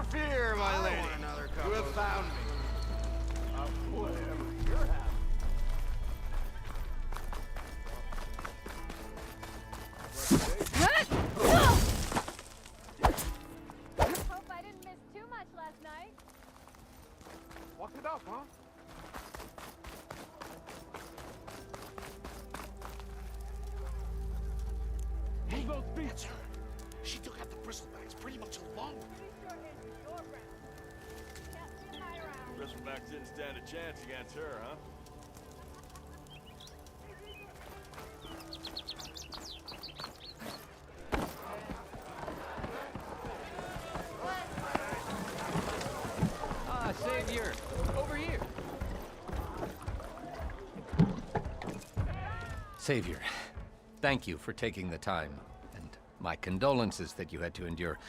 fear, my lady. You have found me. Whatever you're having. Hope I didn't miss too much last night. Walked it up, huh? Hey, that's her. She took out the bristlebacks pretty much alone. Pretty sure it's your round. Can't see my round. Bristlebacks didn't stand a chance against her, huh? Ah, Savior! Over here! Savior, thank you for taking the time. And my condolences that you had to endure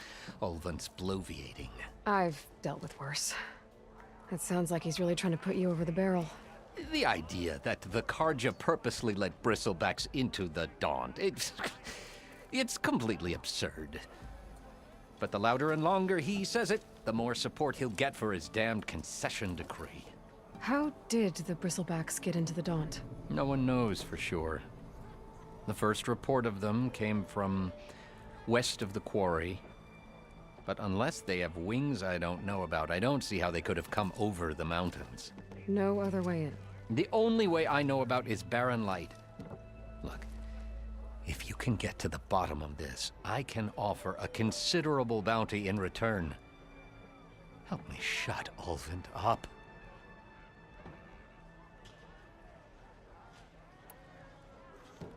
Ulvund's bloviating. I've dealt with worse. It sounds like he's really trying to put you over the barrel. The idea that the Carja purposely let Bristlebacks into the Daunt, it's completely absurd. But the louder and longer he says it, the more support he'll get for his damned concession decree. How did the Bristlebacks get into the Daunt? No one knows for sure. The first report of them came from west of the quarry. But unless they have wings I don't know about, I don't see how they could have come over the mountains. No other way in. The only way I know about is Barren Light. Look, if you can get to the bottom of this, I can offer a considerable bounty in return. Help me shut Ulvund up.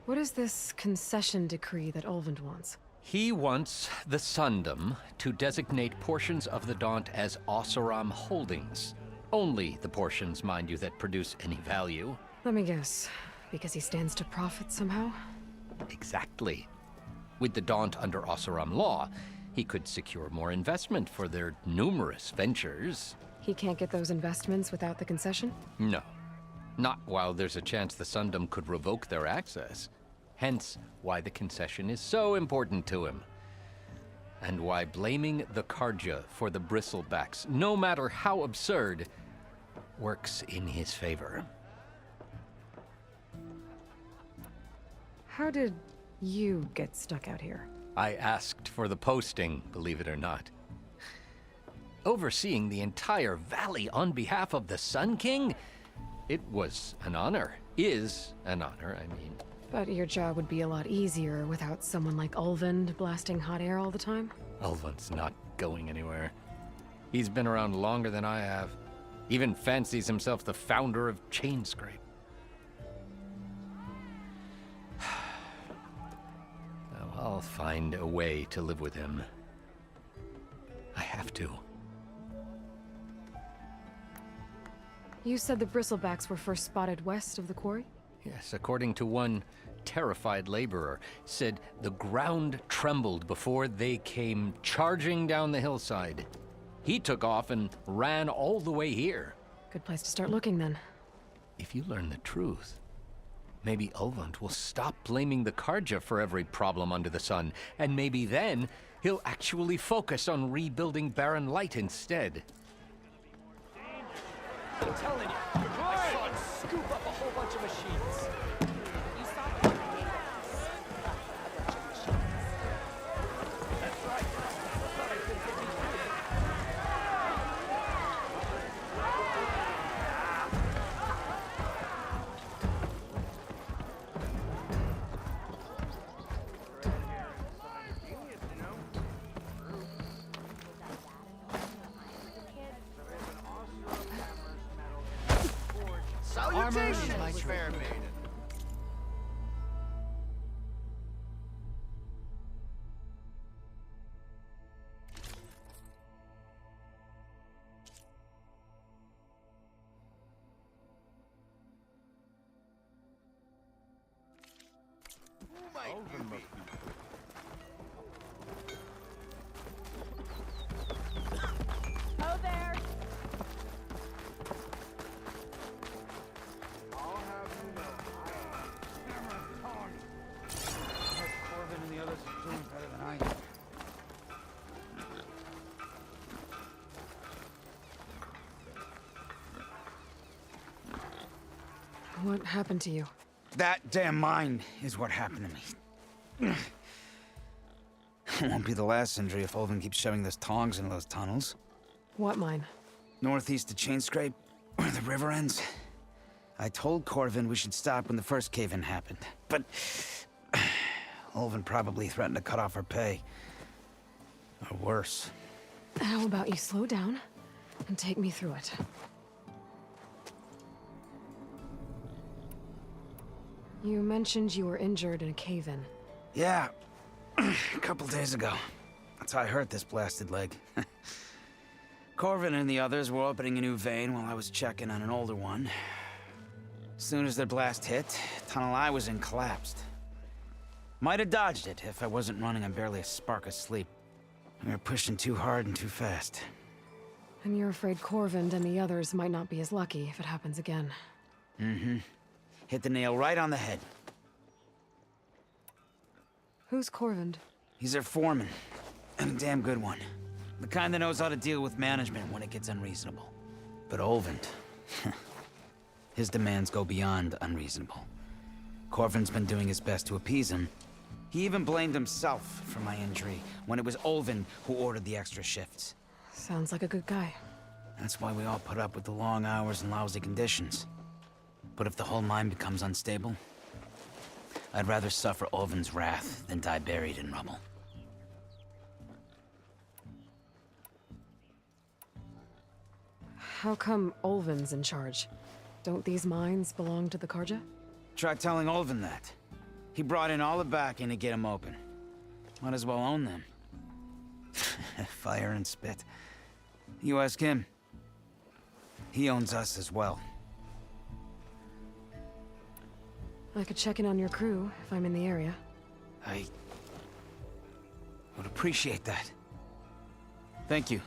What is this concession decree that Ulvund wants? He wants the Sundom to designate portions of the Daunt as Oseram holdings. Only the portions, mind you, that produce any value. Let me guess. Because he stands to profit somehow? Exactly. With the Daunt under Oseram law, he could secure more investment for their numerous ventures. He can't get those investments without the concession? No. Not while there's a chance the Sundom could revoke their access. Hence, why the concession is so important to him. And why blaming the Carja for the Bristlebacks, no matter how absurd, works in his favor. How did you get stuck out here? I asked for the posting, believe it or not. Overseeing the entire valley on behalf of the Sun King? It was an honor. Is an honor, I mean. But your job would be a lot easier without someone like Ulvund blasting hot air all the time? Ulvund's not going anywhere. He's been around longer than I have. Even fancies himself the founder of Chainscrape. Now, I'll find a way to live with him. I have to. You said the Bristlebacks were first spotted west of the quarry? Yes, according to one terrified laborer, said the ground trembled before they came charging down the hillside. He took off and ran all the way here. Good place to start looking, then. If you learn the truth, maybe Ulvund will stop blaming the Carja for every problem under the sun, and maybe then he'll actually focus on rebuilding Barren Light instead. I'm telling you, I saw him scoop up a whole bunch of machines. You saw that? That's right. I thought I couldn't get these through. Salutations, fair maiden. Who might you be? Oh, there. I'll have you know. Hammer of tongue. Corbin and the others are doing better than I am. What happened to you? That damn mine is what happened to me. It won't be the last injury if Ulvin keeps shoving those tongs into those tunnels. What mine? Northeast of Chainscrape, where the river ends. I told Corvin we should stop when the first cave-in happened, but Ulvin probably threatened to cut off our pay. Or worse. How about you slow down and take me through it? You mentioned you were injured in a cave-in. Yeah, a couple days ago. That's how I hurt this blasted leg. Corvin and the others were opening a new vein while I was checking on an older one. As soon as their blast hit, the tunnel I was in collapsed. Might have dodged it if I wasn't running on barely a spark of sleep. We were pushing too hard and too fast. And you're afraid Corvind and the others might not be as lucky if it happens again. Mm-hmm. Hit the nail right on the head. Who's Corvind? He's their foreman, and a damn good one. The kind that knows how to deal with management when it gets unreasonable. But Ulvin, his demands go beyond unreasonable. Corvin's been doing his best to appease him. He even blamed himself for my injury when it was Ulvin who ordered the extra shifts. Sounds like a good guy. That's why we all put up with the long hours and lousy conditions. But if the whole mine becomes unstable, I'd rather suffer Ulvin's wrath than die buried in rubble. How come Ulvin's in charge? Don't these mines belong to the Karja? Try telling Ulvin that. He brought in all the backing to get them open. Might as well own them. Fire and spit. You ask him. He owns us as well. I could check in on your crew if I'm in the area. I would appreciate that. Thank you.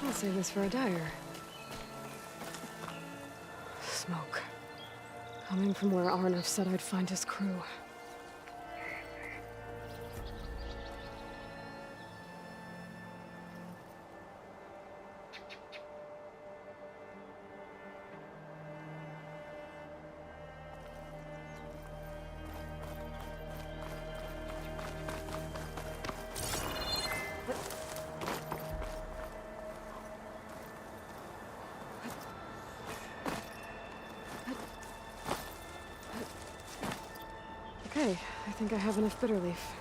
I'll save this for a dyer. Smoke. Coming from where Arnav said I'd find his crew. Okay, I think I have enough bitter leaf.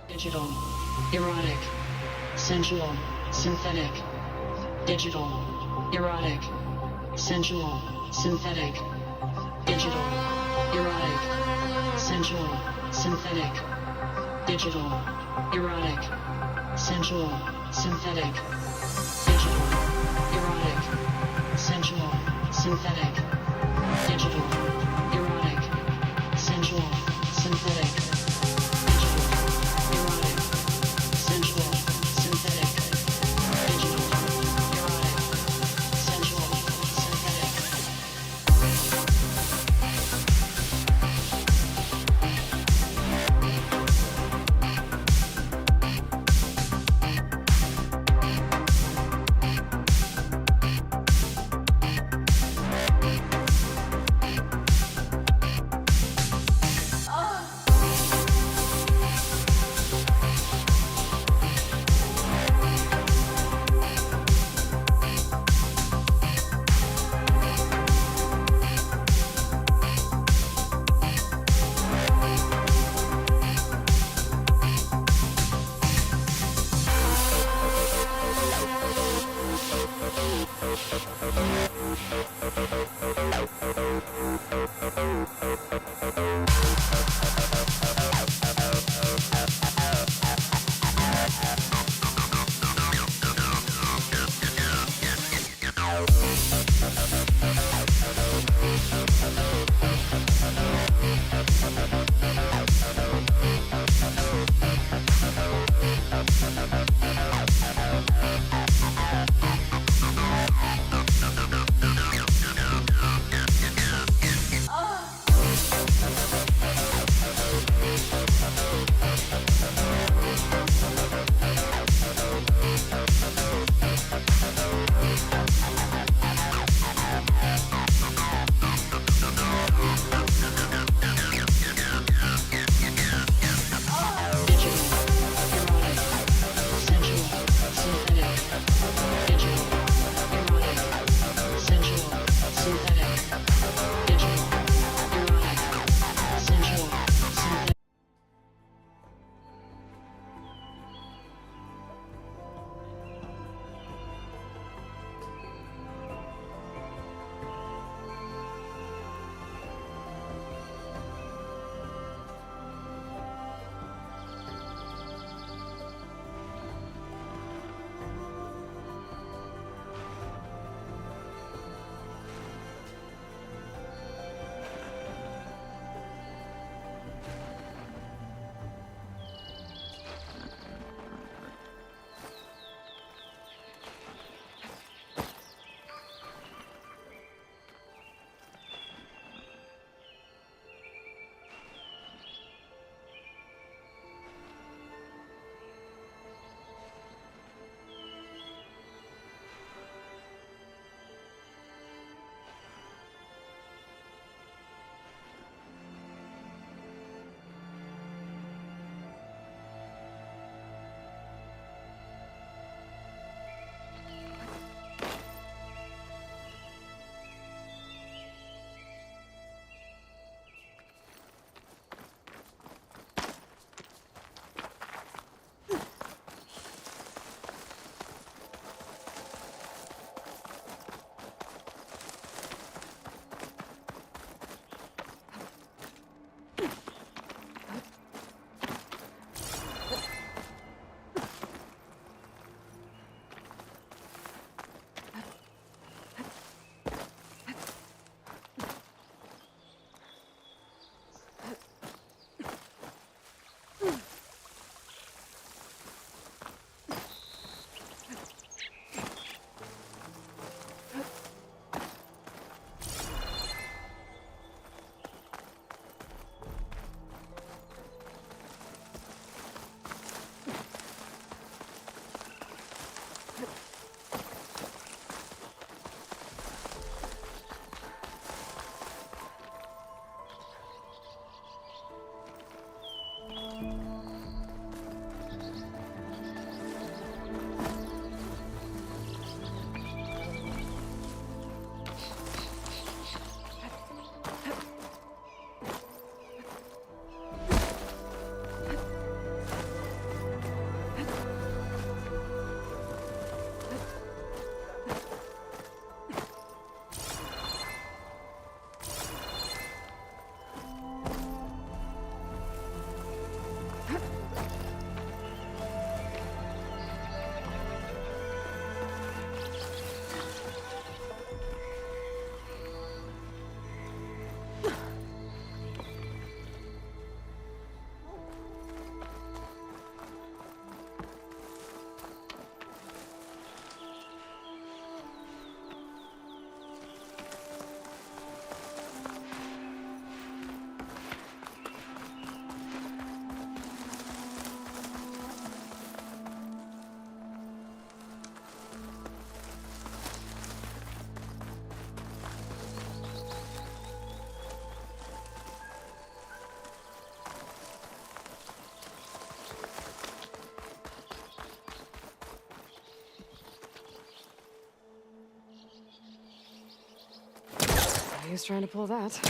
Digital, erotic, sensual, synthetic. Digital, erotic, sensual, synthetic. Digital, erotic, sensual, synthetic. Digital, erotic, sensual, synthetic. Digital, erotic, sensual, synthetic. Digital, erotic, sensual, synthetic. Who's trying to pull that?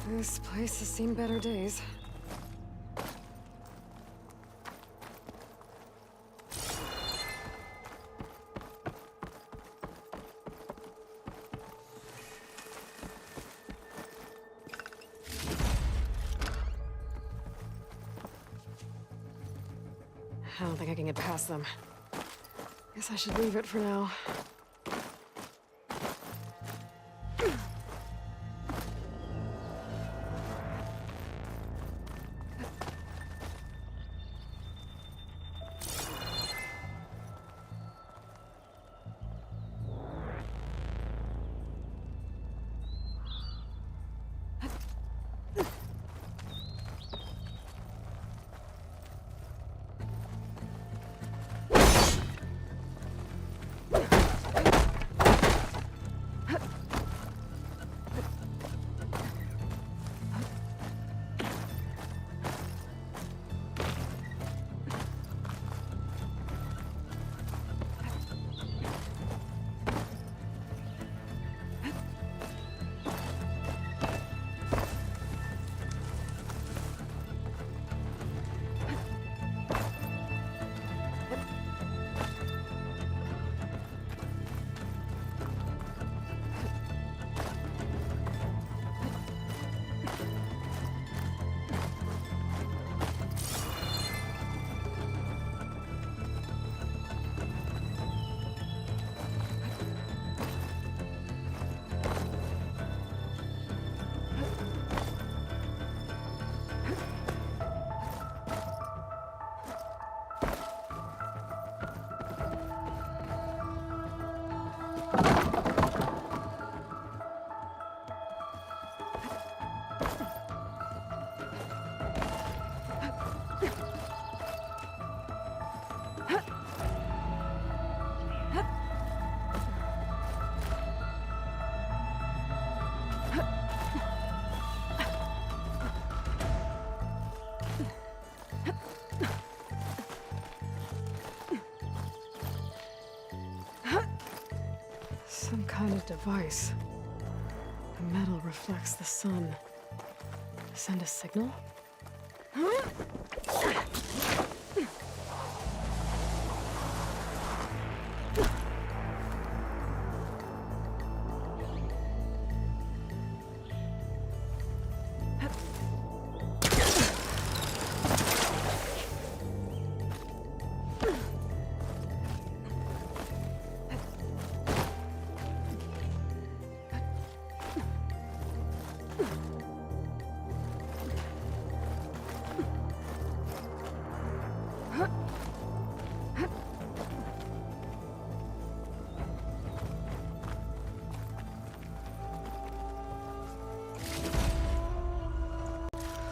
This place has seen better days. I don't think I can get past them. Guess I should leave it for now. Some kind of device. The metal reflects the sun. Send a signal?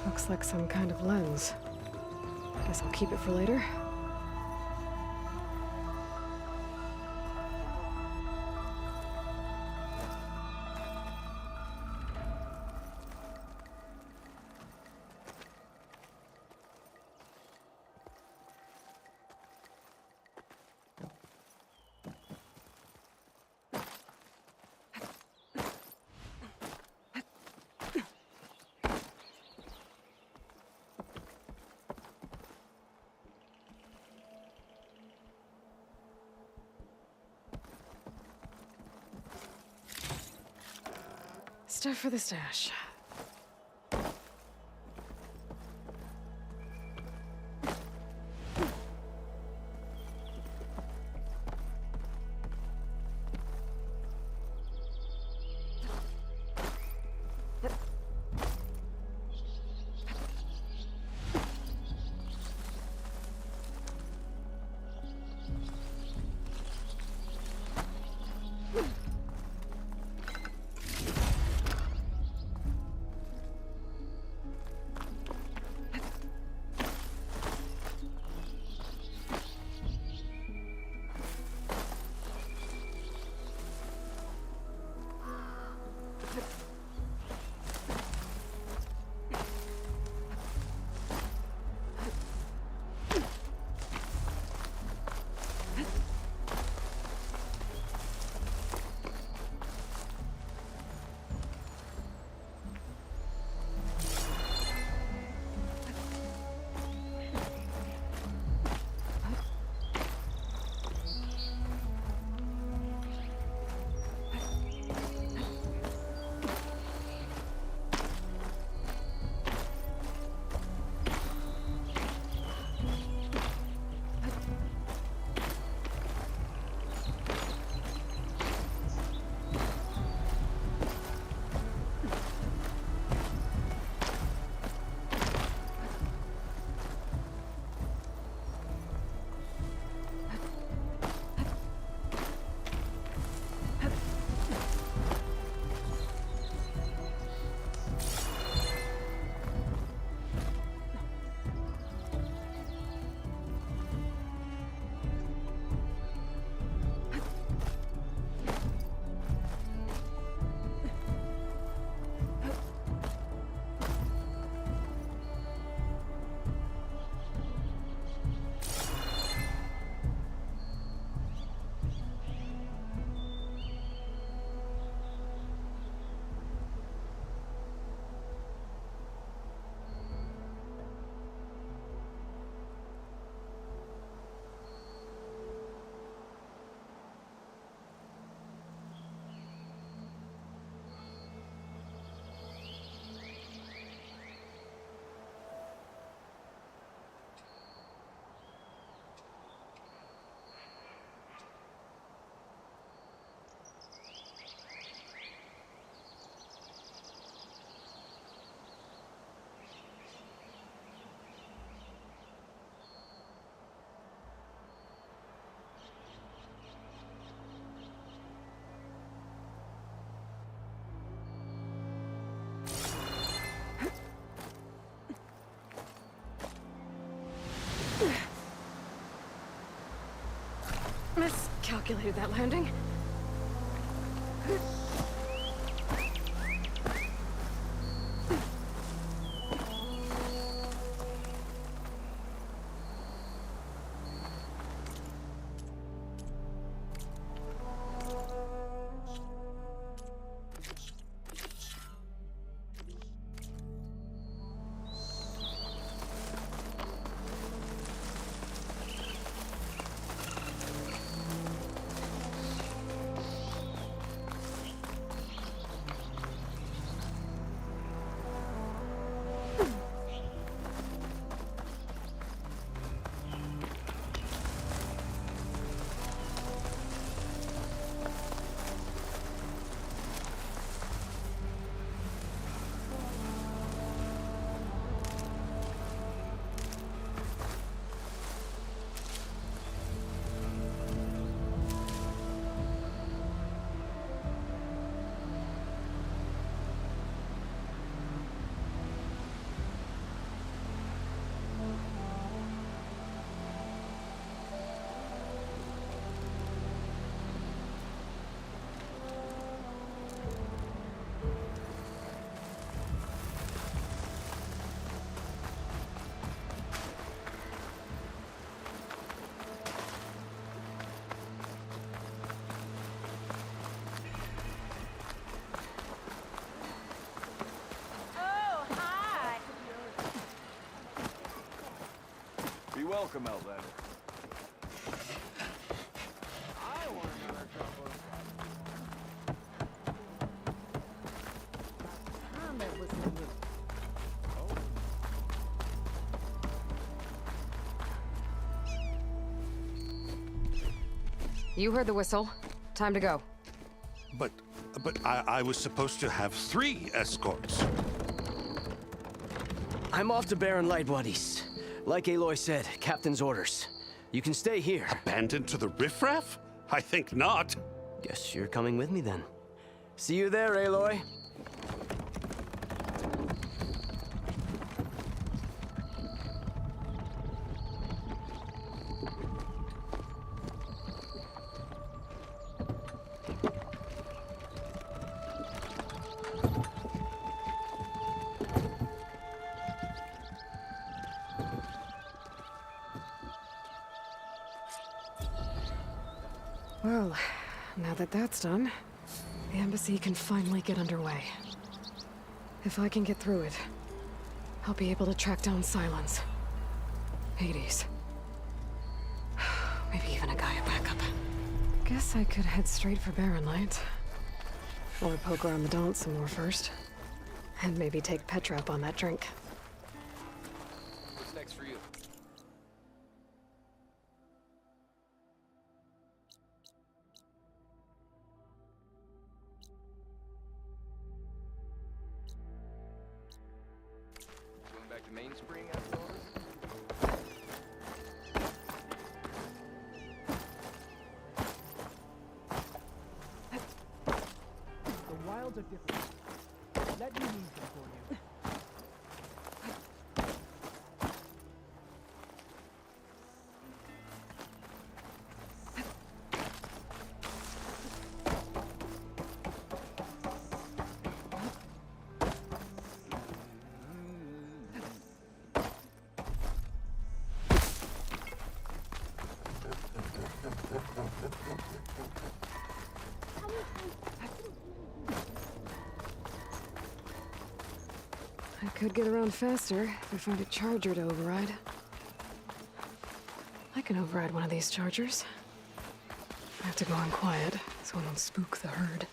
Looks like some kind of lens. Guess I'll keep it for later. Stuff for the stash. miscalculated that landing. Oh, hi. Be welcome, Outlander. You heard the whistle. Time to go. But I was supposed to have 3 escorts. I'm off to Baron Lightwood East. Like Aloy said, Captain's orders. You can stay here. Abandoned to the riffraff? I think not. Guess you're coming with me then. See you there, Aloy. Well, now that that's done, the embassy can finally get underway. If I can get through it, I'll be able to track down Sylens, Hades, maybe even a Gaia backup. Guess I could head straight for Barren Light. Or poke around the Daunt some more first. And maybe take Petra up on that drink. What's next for you? Going back to Mainspring after all this? The wilds are different. Let me lead them for you. I could get around faster if I find a charger to override. I can override one of these chargers. I have to go in quiet so I don't spook the herd.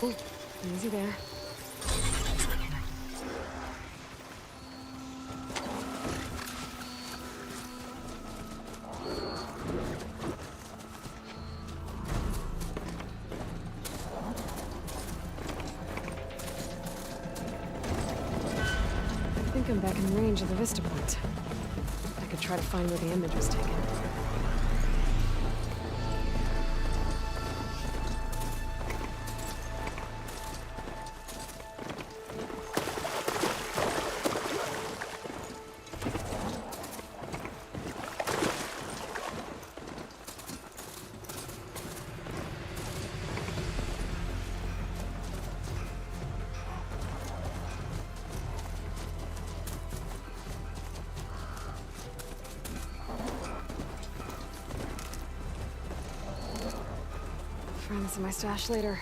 Ooh, easy there. I think I'm back in range of the Vista Point. I could try to find where the image was taken. Find this in my stash later.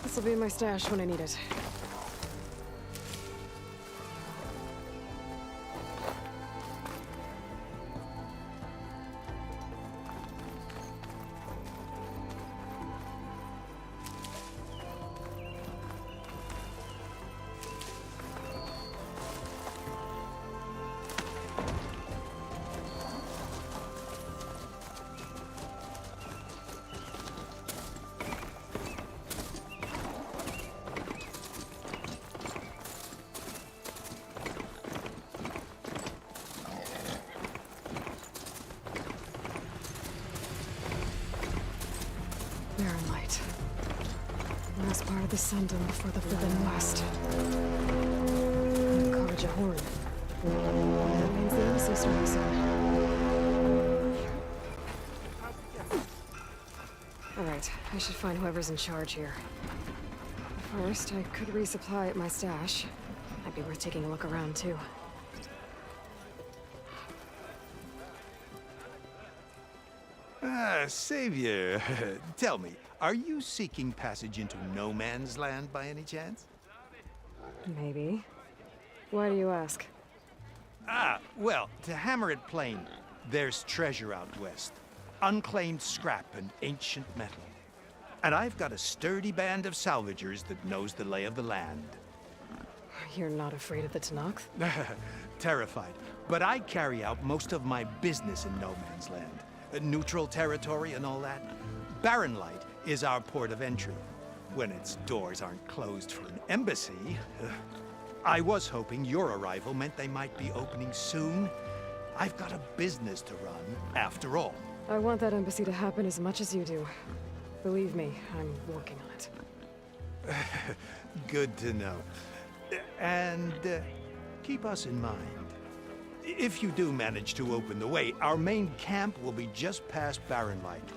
This'll be my stash when I need it. Barren Light. Last part of the Sundom before the Forbidden West. And the Karja Horn. That means the embassy storm soon. Alright, I should find whoever's in charge here. First, I could resupply at my stash. Might be worth taking a look around, too. Savior, tell me, are you seeking passage into no man's land by any chance? Maybe. Why do you ask? Well, to hammer it plain, there's treasure out west. Unclaimed scrap and ancient metal. And I've got a sturdy band of salvagers that knows the lay of the land. You're not afraid of the Tenakth? Terrified. But I carry out most of my business in no man's land. Neutral territory and all that. Barren Light is our port of entry. When its doors aren't closed for an embassy. I was hoping your arrival meant they might be opening soon. I've got a business to run, after all. I want that embassy to happen as much as you do. Believe me, I'm working on it. Good to know. And keep us in mind. If you do manage to open the way, our main camp will be just past Barren Light.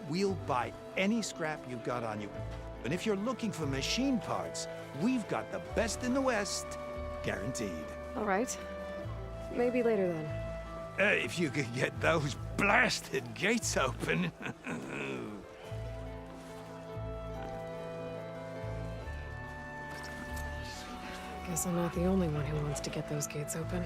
We'll buy any scrap you've got on you. And if you're looking for machine parts, we've got the best in the West, guaranteed. All right. Maybe later then. If you could get those blasted gates open. Guess I'm not the only one who wants to get those gates open.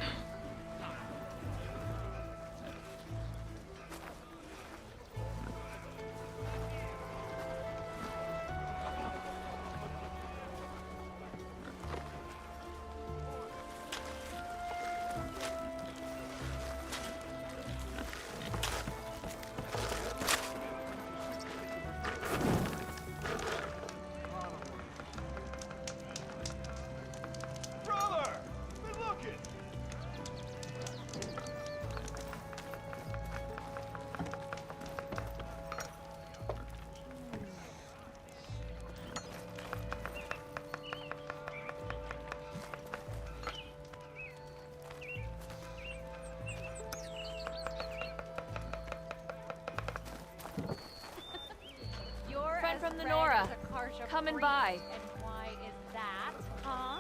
Friend from the Nora. Coming by. And why is that, huh?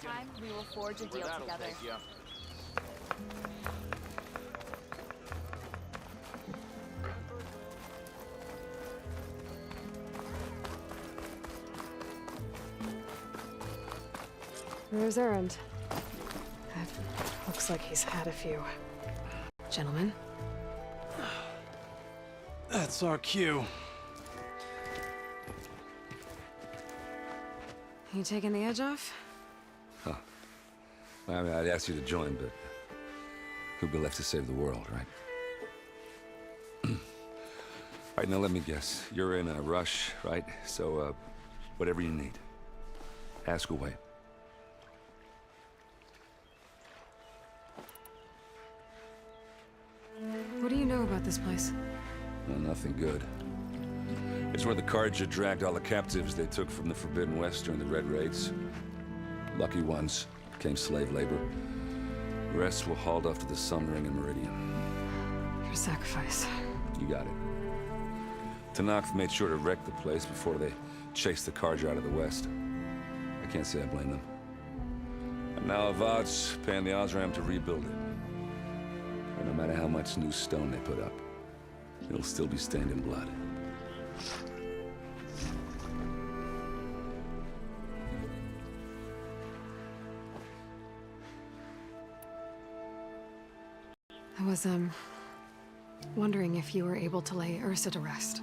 time, we will forge a Where deal that'll together. take ya. Where's Erend? Looks like he's had a few. Gentlemen? That's our cue. You taking the edge off? I mean, I'd ask you to join, but who'd be left to save the world, right? All right, now let me guess. You're in a rush, right? So, whatever you need, ask away. What do you know about this place? Well, nothing good. It's where the Carja dragged all the captives they took from the Forbidden West during the Red Raids. Lucky ones became slave labor. The rest were hauled off to the Sun Ring and Meridian. Your sacrifice. You got it. Tenakth made sure to wreck the place before they chased the Carja out of the West. I can't say I blame them. And now Avad's paying the Osram to rebuild it. And no matter how much new stone they put up, it'll still be stained in blood. I was, wondering if you were able to lay Ursa to rest,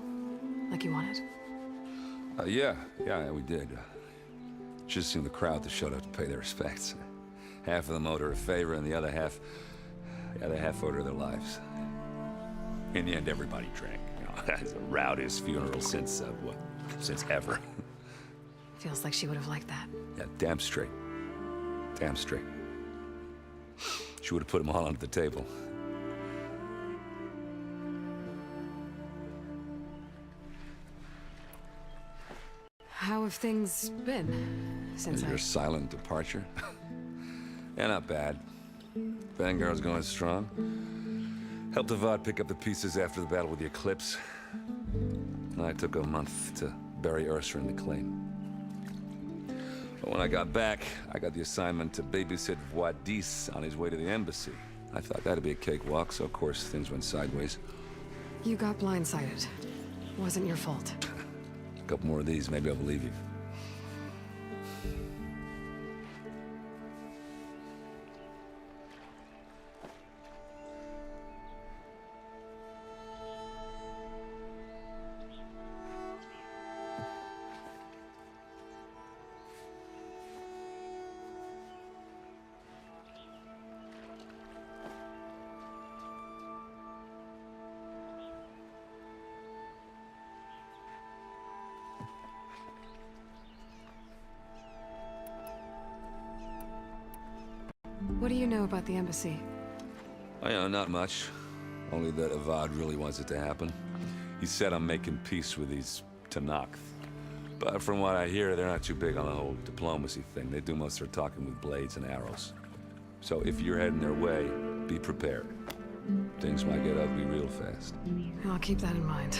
like you wanted. Yeah, we did. Just seen the crowd that showed up to pay their respects. Half of them owed her a favor, and the other half owed her their lives. In the end, everybody drank. You know, that's the rowdiest funeral since ever. Feels like she would have liked that. Yeah, damn straight. Damn straight. She would have put them all onto the table. How have things been since Your silent departure? Yeah, not bad. Vanguard's going strong. Helped Avad pick up the pieces after the battle with the Eclipse. I took a month to bury Ursa in the claim. But when I got back, I got the assignment to babysit Wadis on his way to the embassy. I thought that'd be a cakewalk, so of course things went sideways. You got blindsided. Wasn't your fault. A couple more of these, maybe I'll believe you. What do you know about the embassy? Oh, yeah, not much. Only that Avad really wants it to happen. He said I'm making peace with these Tenakth. But from what I hear, they're not too big on the whole diplomacy thing. They do most of their talking with blades and arrows. So if you're heading their way, be prepared. Things might get ugly real fast. I'll keep that in mind.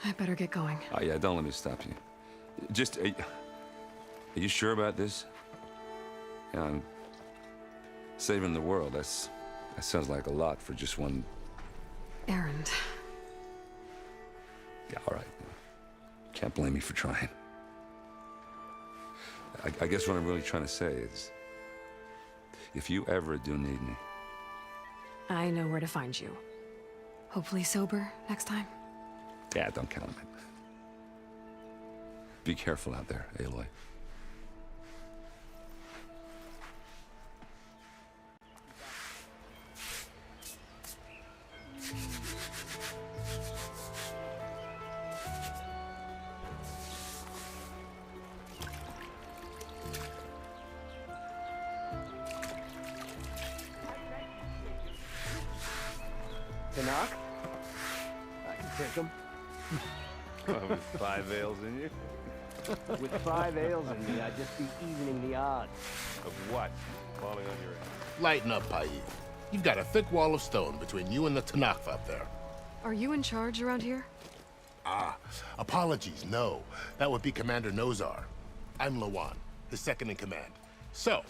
I better get going. Oh, yeah, don't let me stop you. Just, are you sure about this? Yeah, I'm saving the world. That sounds like a lot for just one... Erend. Yeah, all right. Can't blame me for trying. I guess what I'm really trying to say is, if you ever do need me... I know where to find you. Hopefully sober next time. Yeah, don't count on it. Be careful out there, Aloy. Tenakth? I can take him. With 5 ales in you? With 5 ales in me, I'd just be evening the odds. Of what? Falling on your ass. Lighten up, Paid. You've got a thick wall of stone between you and the Tenakth up there. Are you in charge around here? Apologies, no. That would be Commander Nozar. I'm Lawan, his second-in-command. So,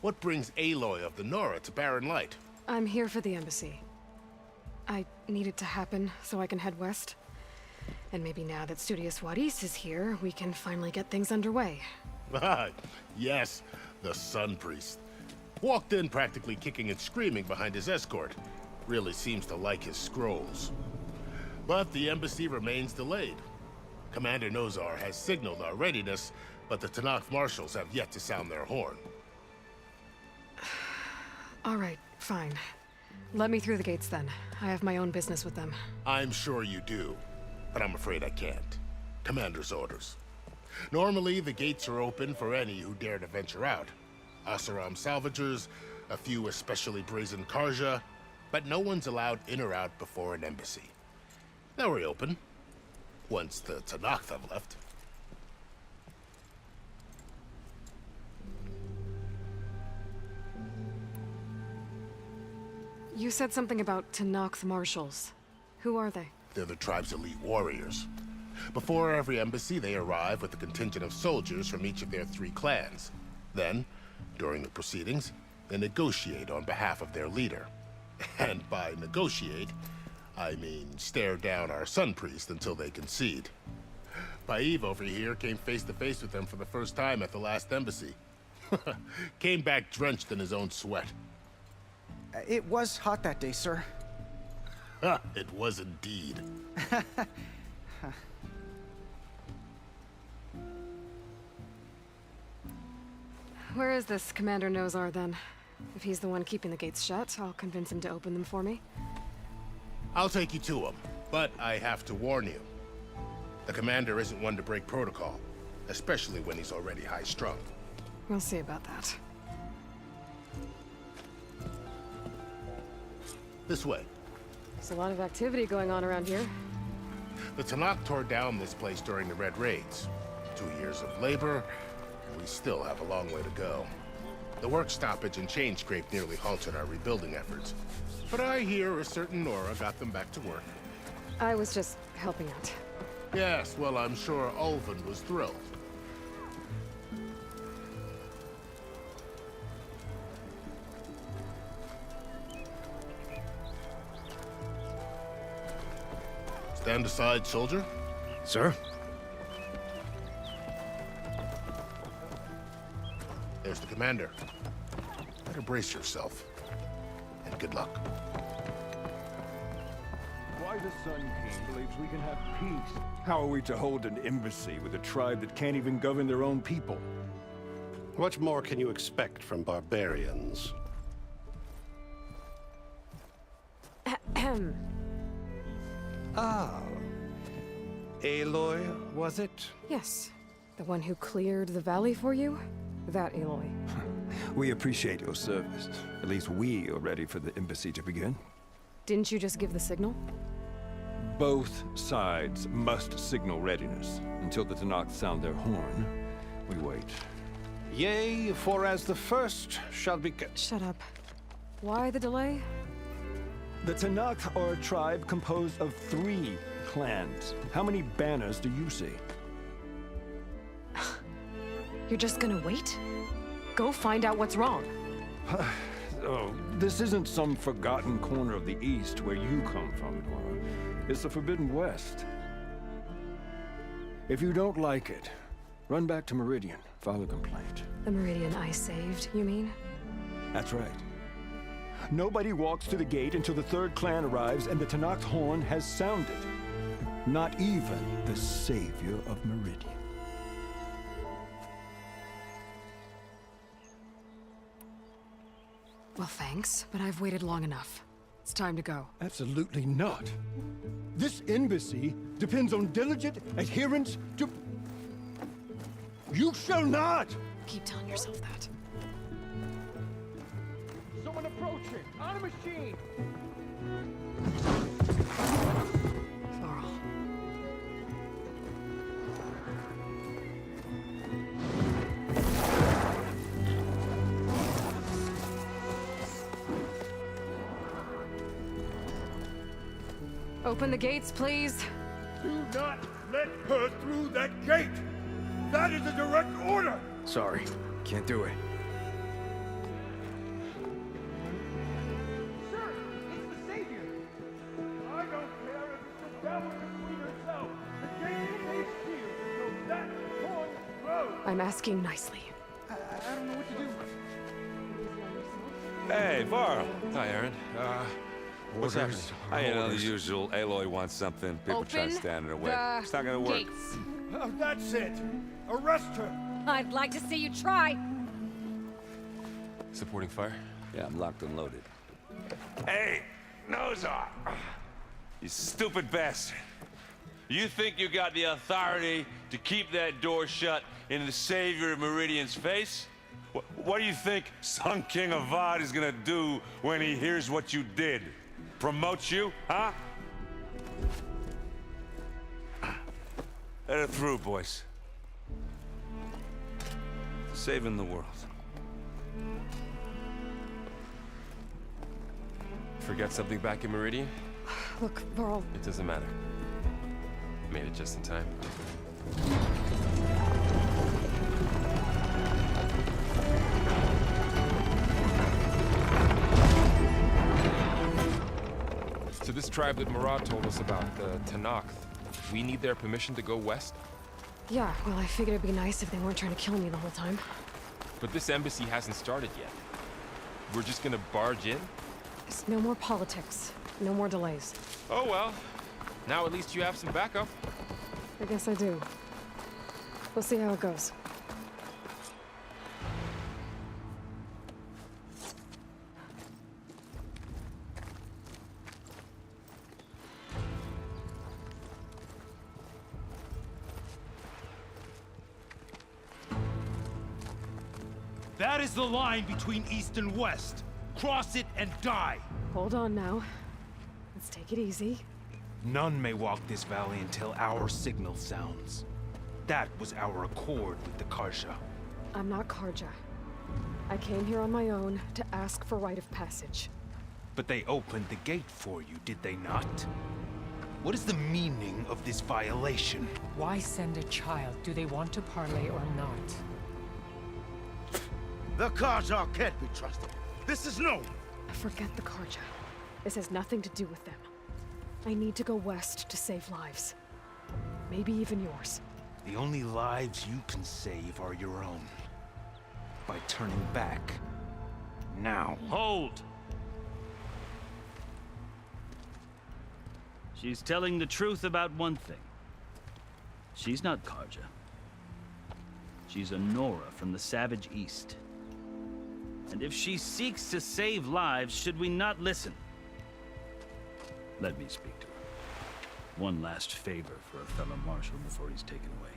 what brings Aloy of the Nora to Barren Light? I'm here for the embassy. I need it to happen so I can head west. And maybe now that Studious Wadis is here, we can finally get things underway. Yes, the Sun Priest. Walked in practically kicking and screaming behind his escort. Really seems to like his scrolls. But the embassy remains delayed. Commander Nozar has signaled our readiness, but the Tenakth marshals have yet to sound their horn. All right, fine. Let me through the gates then. I have my own business with them. I'm sure you do, but I'm afraid I can't. Commander's orders. Normally, the gates are open for any who dare to venture out. Asaram salvagers, a few especially brazen Karja, but no one's allowed in or out before an embassy. They'll reopen, once the Tenakth have left. You said something about Tenakth marshals. Who are they? They're the tribe's elite warriors. Before every embassy, they arrive with a contingent of soldiers from each of their 3 clans. Then, during the proceedings, they negotiate on behalf of their leader. And by negotiate, I mean stare down our Sun Priest until they concede. Paiv over here came face to face with them for the first time at the last embassy. Came back drenched in his own sweat. It was hot that day, sir. It was indeed. Where is this Commander Nozar, then? If he's the one keeping the gates shut, I'll convince him to open them for me. I'll take you to him, but I have to warn you. The commander isn't one to break protocol, especially when he's already high-strung. We'll see about that. This way. There's a lot of activity going on around here. The Tenakth tore down this place during the Red Raids. 2 years of labor, and we still have a long way to go. The work stoppage and chain scrape nearly halted our rebuilding efforts. But I hear a certain Nora got them back to work. I was just helping out. Yes, well, I'm sure Ulvin was thrilled. Stand aside, soldier. Sir? There's the commander. Better brace yourself. And good luck. Why the Sun King believes we can have peace. How are we to hold an embassy with a tribe that can't even govern their own people? What more can you expect from barbarians? Ahem. Ah. Aloy, was it? Yes. The one who cleared the valley for you? That Aloy. We appreciate your service. At least we are ready for the embassy to begin. Didn't you just give the signal? Both sides must signal readiness. Until the Tenakth sound their horn, we wait. Yea, for as the first shall be... Shut up. Why the delay? The Tenakth are a tribe composed of 3 clans. How many banners do you see? You're just gonna wait? Go find out what's wrong. Oh, this isn't some forgotten corner of the East where you come from, Nora. It's the Forbidden West. If you don't like it, run back to Meridian, file a complaint. The Meridian I saved, you mean? That's right. Nobody walks to the gate until the 3rd clan arrives and the Tenakth horn has sounded. Not even the savior of Meridian. Well, thanks, but I've waited long enough. It's time to go. Absolutely not. This embassy depends on diligent adherence to... You shall not! Keep telling yourself that. Someone approaching! On a machine! Laurel. Open the gates, please. Do not let her through that gate! That is a direct order! Sorry, can't do it. Sir, it's the Savior! I don't care if it's the devil or Queen herself! The gate is a shield until that horn blows! I'm asking nicely. I don't know what to do. Hey, Varl. Hi, Aaron. What's happening? You know, the usual. Aloy wants something. People try to stand in her way. It's not gonna work. Gates. That's it! Arrest her! I'd like to see you try. Supporting fire? Yeah, I'm locked and loaded. Hey, Nozar! You stupid bastard. You think you got the authority to keep that door shut in the Savior of Meridian's face? What do you think Sun King Avad is gonna do when he hears what you did? Promote you, huh? Let it through, boys. Saving the world. Forget something back in Meridian? Look, Varl. It doesn't matter. Made it just in time. So this tribe that Murad told us about, the Tenakth, we need their permission to go west? Yeah, well, I figured it'd be nice if they weren't trying to kill me the whole time. But this embassy hasn't started yet. We're just gonna barge in? It's no more politics. No more delays. Oh well. Now at least you have some backup. I guess I do. We'll see how it goes. That is the line between East and West. Cross it and die. Hold on now. Let's take it easy. None may walk this valley until our signal sounds. That was our accord with the Karja. I'm not Karja. I came here on my own to ask for rite of passage. But they opened the gate for you, did they not? What is the meaning of this violation? Why send a child? Do they want to parley or not? The Karja can't be trusted. This is known. Forget the Karja. This has nothing to do with them. I need to go west to save lives. Maybe even yours. The only lives you can save are your own. By turning back. Now. Hold! She's telling the truth about one thing. She's not Karja. She's a Nora from the Savage East. And if she seeks to save lives, should we not listen? Let me speak to her. One last favor for a fellow marshal before he's taken away.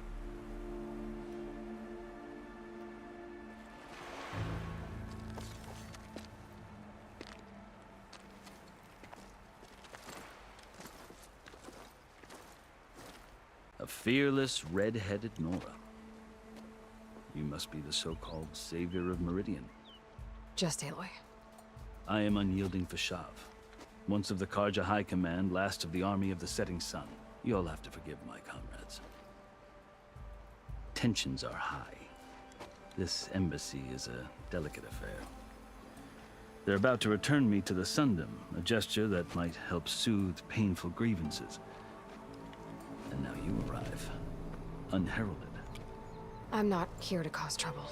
A fearless, red-headed Nora. You must be the so-called Savior of Meridian. Just Aloy. I am Unyielding Fashav. Once of the Karja High Command, last of the Army of the Setting Sun. You'll have to forgive my comrades. Tensions are high. This embassy is a delicate affair. They're about to return me to the Sundom, a gesture that might help soothe painful grievances. And now you arrive, unheralded. I'm not here to cause trouble.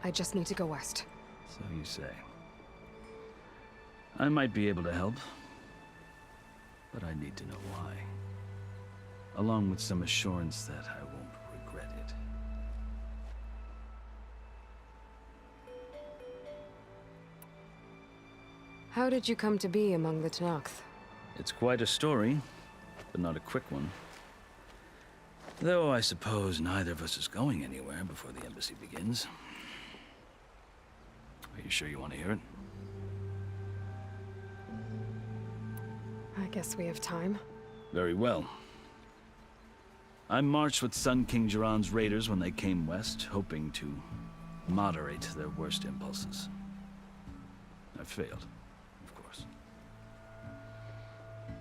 I just need to go west. So you say. I might be able to help, but I need to know why. Along with some assurance that I won't regret it. How did you come to be among the Tenakth? It's quite a story, but not a quick one. Though I suppose neither of us is going anywhere before the embassy begins. Are you sure you want to hear it? I guess we have time. Very well. I marched with Sun King Jiran's raiders when they came west, hoping to moderate their worst impulses. I failed, of course.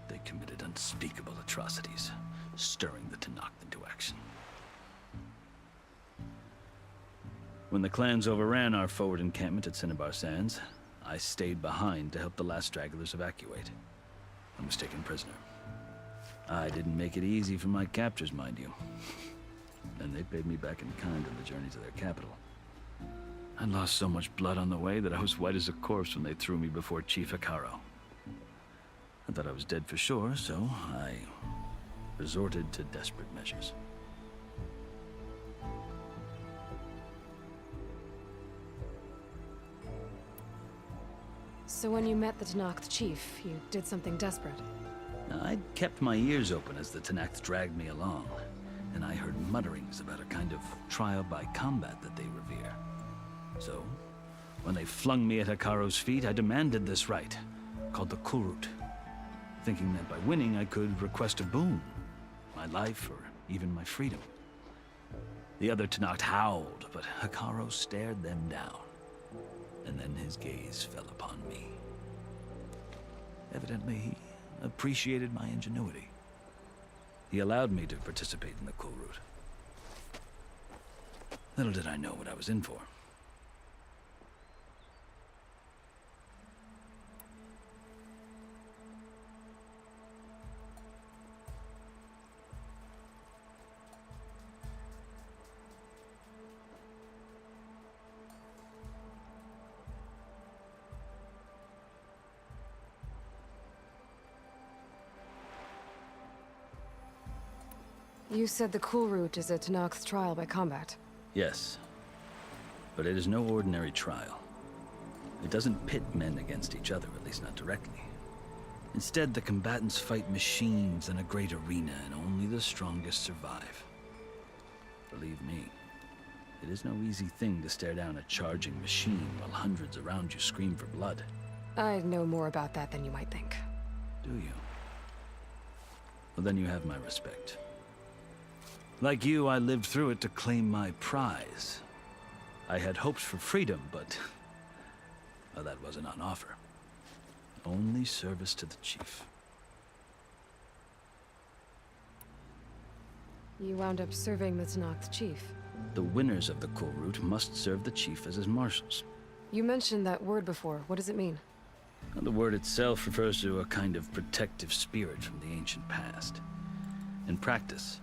They committed unspeakable atrocities, stirring the Tenakth into action. When the clans overran our forward encampment at Cinnabar Sands, I stayed behind to help the last stragglers evacuate. I was taken prisoner. I didn't make it easy for my captors, mind you. And they paid me back in kind on the journey to their capital. I lost so much blood on the way that I was white as a corpse when they threw me before Chief Hekarro. I thought I was dead for sure, so I resorted to desperate measures. So when you met the Tenakth chief, you did something desperate. I'd kept my ears open as the Tenakth dragged me along, and I heard mutterings about a kind of trial by combat that they revere. So, when they flung me at Hekarro's feet, I demanded this rite, called the Kulrut, thinking that by winning I could request a boon, my life or even my freedom. The other Tenakth howled, but Hekarro stared them down, and then his gaze fell upon me. Evidently, he appreciated my ingenuity. He allowed me to participate in the Kulrut. Little did I know what I was in for. You said the Kulrut is a Tenakth trial by combat. Yes, but it is no ordinary trial. It doesn't pit men against each other, at least not directly. Instead, the combatants fight machines in a great arena, and only the strongest survive. Believe me, it is no easy thing to stare down a charging machine while hundreds around you scream for blood. I know more about that than you might think. Do you? Well, then you have my respect. Like you, I lived through it to claim my prize. I had hoped for freedom, but well, that wasn't on offer. Only service to the chief. You wound up serving the Tenakth chief. The winners of the Kulrut must serve the chief as his marshals. You mentioned that word before. What does it mean? Well, the word itself refers to a kind of protective spirit from the ancient past. In practice,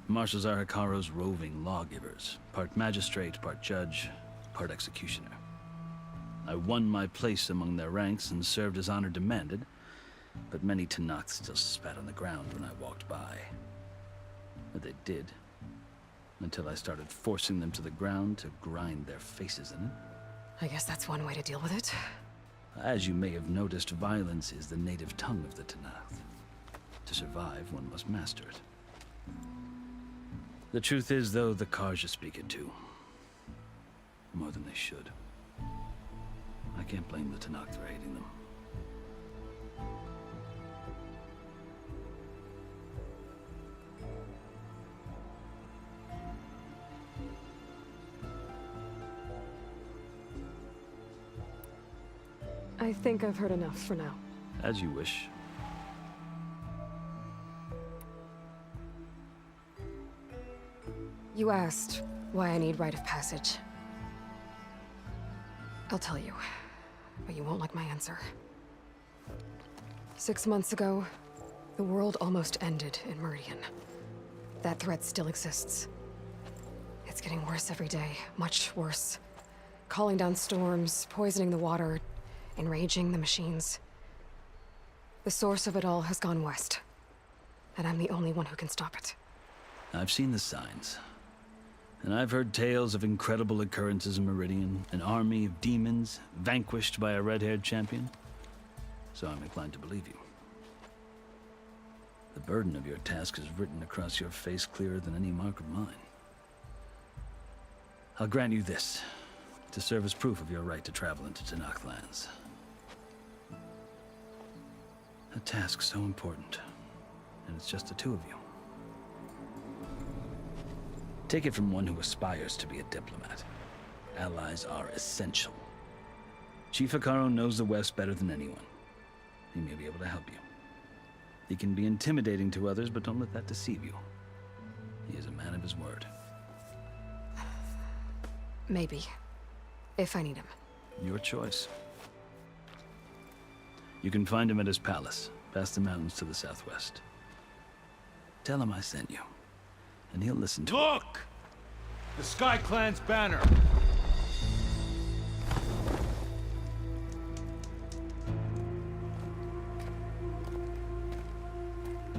marshals are Hekarro's roving lawgivers, part magistrate, part judge, part executioner. I won my place among their ranks and served as honor demanded, but many Tenakth still spat on the ground when I walked by. But they did, until I started forcing them to the ground to grind their faces in it. I guess that's one way to deal with it. As you may have noticed, violence is the native tongue of the Tenakth. To survive, one must master it. The truth is, though, the Carja speak it too. More than they should. I can't blame the Tenakth for hating them. I think I've heard enough for now. As you wish. You asked why I need rite of passage. I'll tell you, but you won't like my answer. 6 months ago, the world almost ended in Meridian. That threat still exists. It's getting worse every day, much worse. Calling down storms, poisoning the water, enraging the machines. The source of it all has gone west, and I'm the only one who can stop it. I've seen the signs. And I've heard tales of incredible occurrences in Meridian, an army of demons vanquished by a red-haired champion. So I'm inclined to believe you. The burden of your task is written across your face clearer than any mark of mine. I'll grant you this, to serve as proof of your right to travel into Tenakth lands. A task so important, and it's just the two of you. Take it from one who aspires to be a diplomat. Allies are essential. Chief Hekarro knows the West better than anyone. He may be able to help you. He can be intimidating to others, but don't let that deceive you. He is a man of his word. Maybe. If I need him. Your choice. You can find him at his palace, past the mountains to the southwest. Tell him I sent you, and he'll listen to Look! The Sky Clan's banner!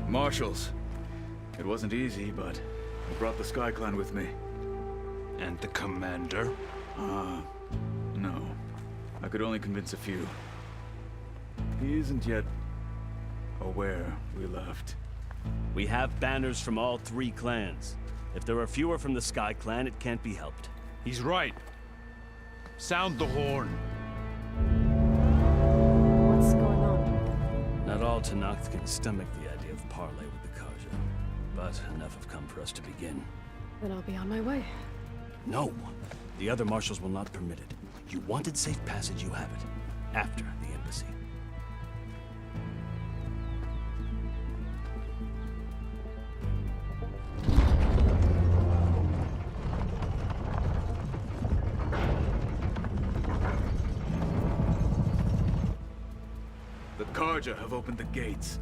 Marshals. It wasn't easy, but I brought the Sky Clan with me. And the commander? No. I could only convince a few. He isn't yet aware we left. We have banners from all 3 clans. If there are fewer from the Sky Clan, it can't be helped. He's right. Sound the horn. What's going on? Not all Tenakth can stomach the idea of parley with the Karja, but enough have come for us to begin. Then I'll be on my way. No! The other marshals will not permit it. You wanted safe passage, you have it. After the embassy. The Karja have opened the gates.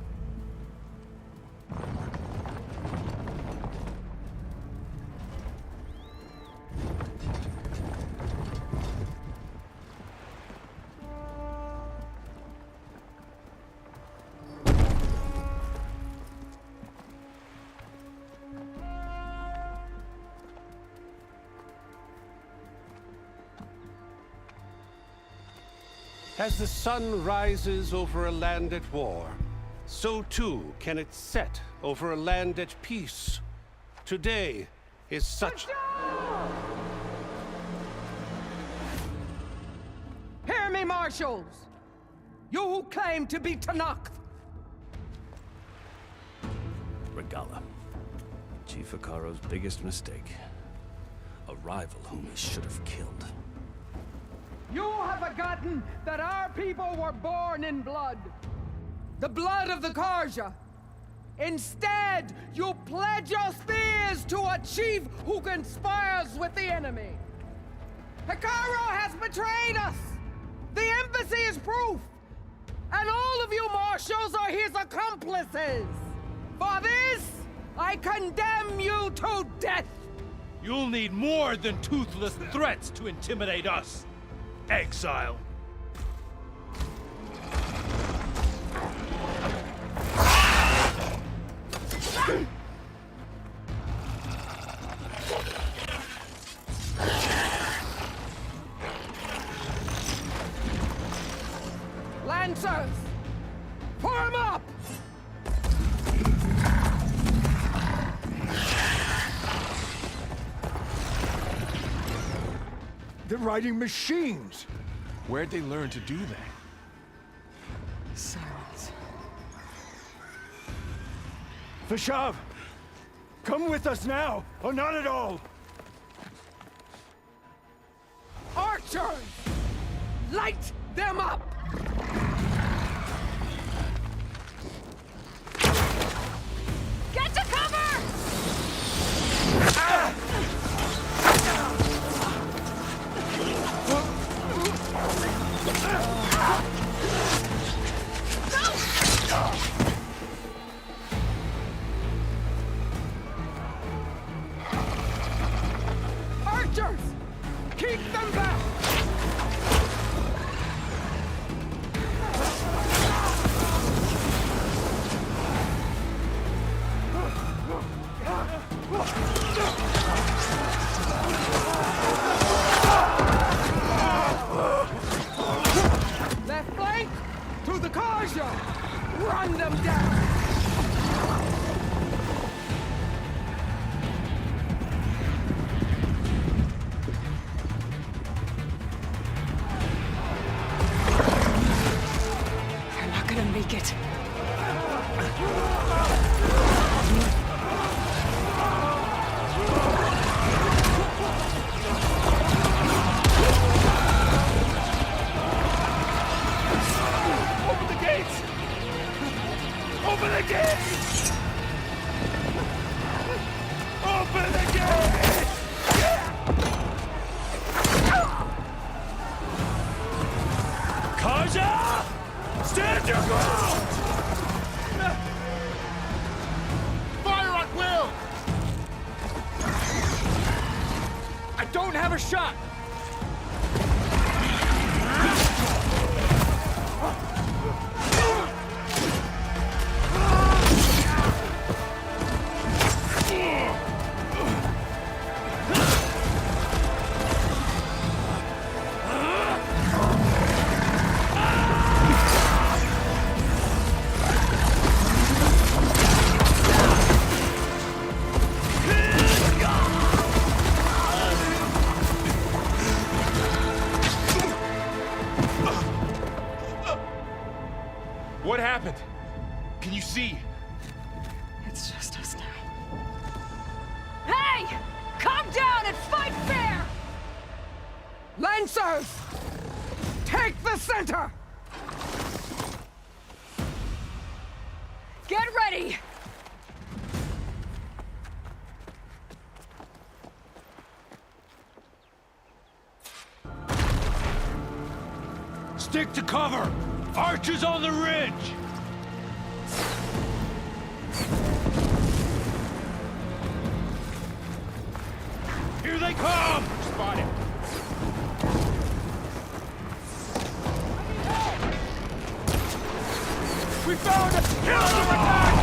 As the sun rises over a land at war, so too can it set over a land at peace. Today is such... Hear me, marshals! You who claim to be Tenakth! Regalla. Chief Hekarro's biggest mistake. A rival whom he should have killed. You have forgotten that our people were born in blood. The blood of the Karja. Instead, you pledge your spears to a chief who conspires with the enemy. Hekarro has betrayed us! The embassy is proof! And all of you marshals are his accomplices! For this, I condemn you to death! You'll need more than toothless threats to intimidate us. Exile. Lancers! Form up! They're riding machines! Where'd they learn to do that? Silence. Vashav! Come with us now, or not at all! Archers! Light them up! Get to cover! Archers! Keep them back! Left flank! To the Karja! Run them down! They're not gonna make it. Open the gates! Open the gate! Open the gate! Karja! Stand your ground! Fire at will! I don't have a shot! What happened? Can you see? It's just us now. Hey! Calm down and fight fair! Lancers! Take the center! Get ready! Stick to cover! Archers on the ridge! Here they come! Spotted. We found a counterattack!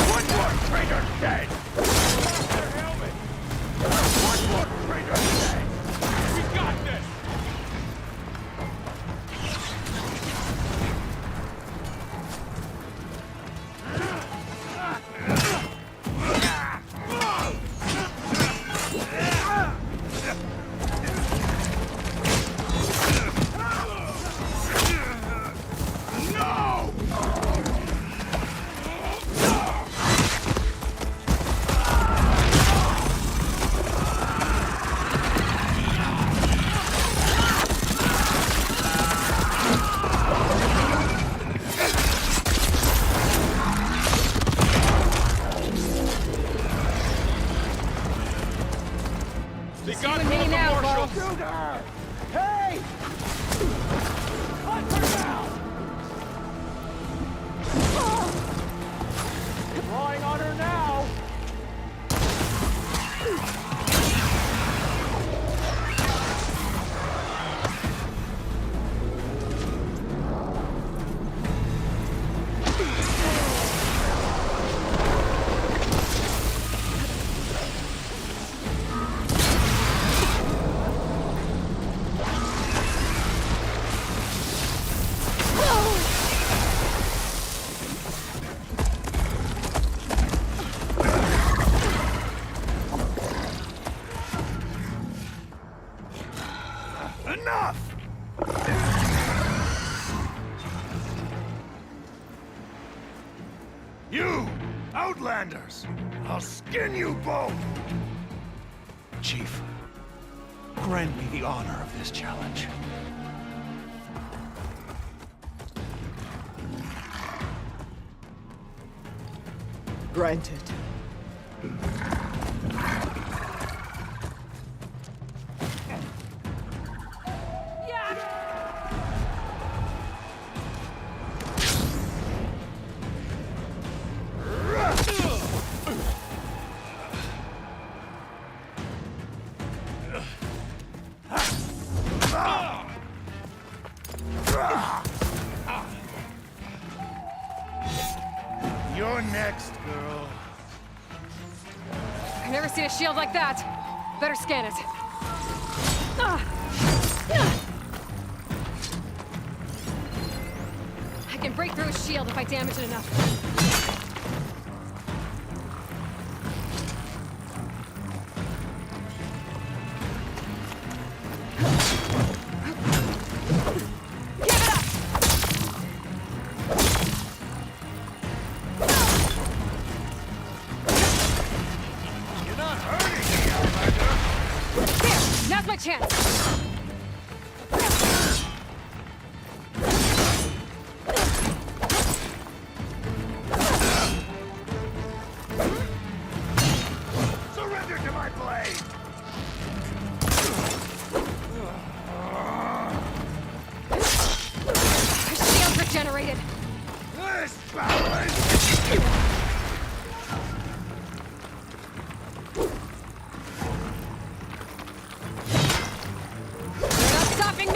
One more traitor dead! One more traitor dead! We got this! They got me one now, Marshal. Shoot her! Hey! Hunt her down! Drawing on her now! Enough! You, Outlanders! I'll skin you both! Chief, grant me the honor of this challenge. Granted. You're next, girl. I've never seen a shield like that. Better scan it. I can break through a shield if I damage it enough. my chance! Surrender to my blade! Shield regenerated! This battle is... You're not stopping me!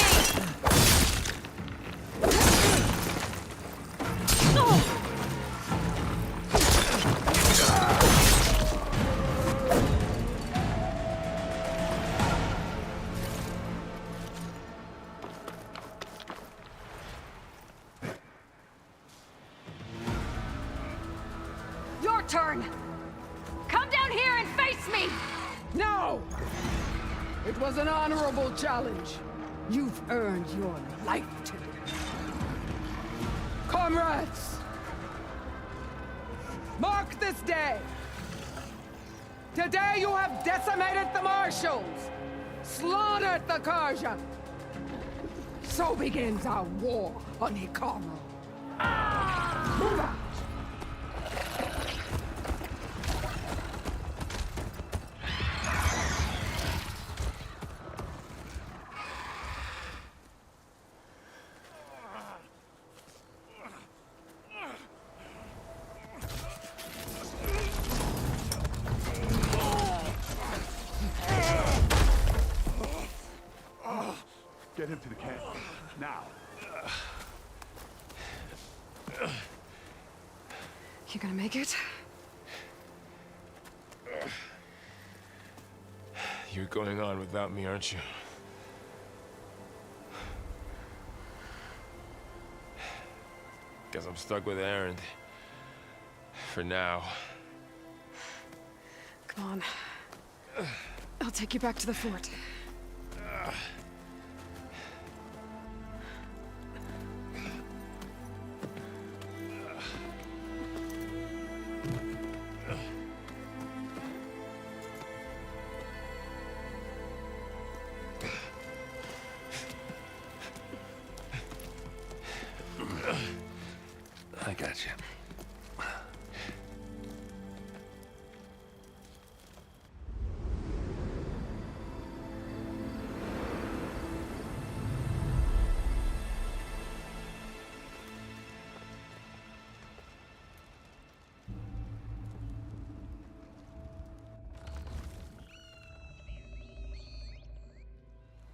Your turn! Come down here and face me! No! It was an honorable challenge. You've earned your life today. Comrades! Mark this day! Today you have decimated the Marshals! Slaughtered the Karja! So begins our war on Hikaru. Move out! Get him to the camp. Now. You gonna make it? You're going on without me, aren't you? Guess I'm stuck with Erend. For now. Come on. I'll take you back to the fort. I got you.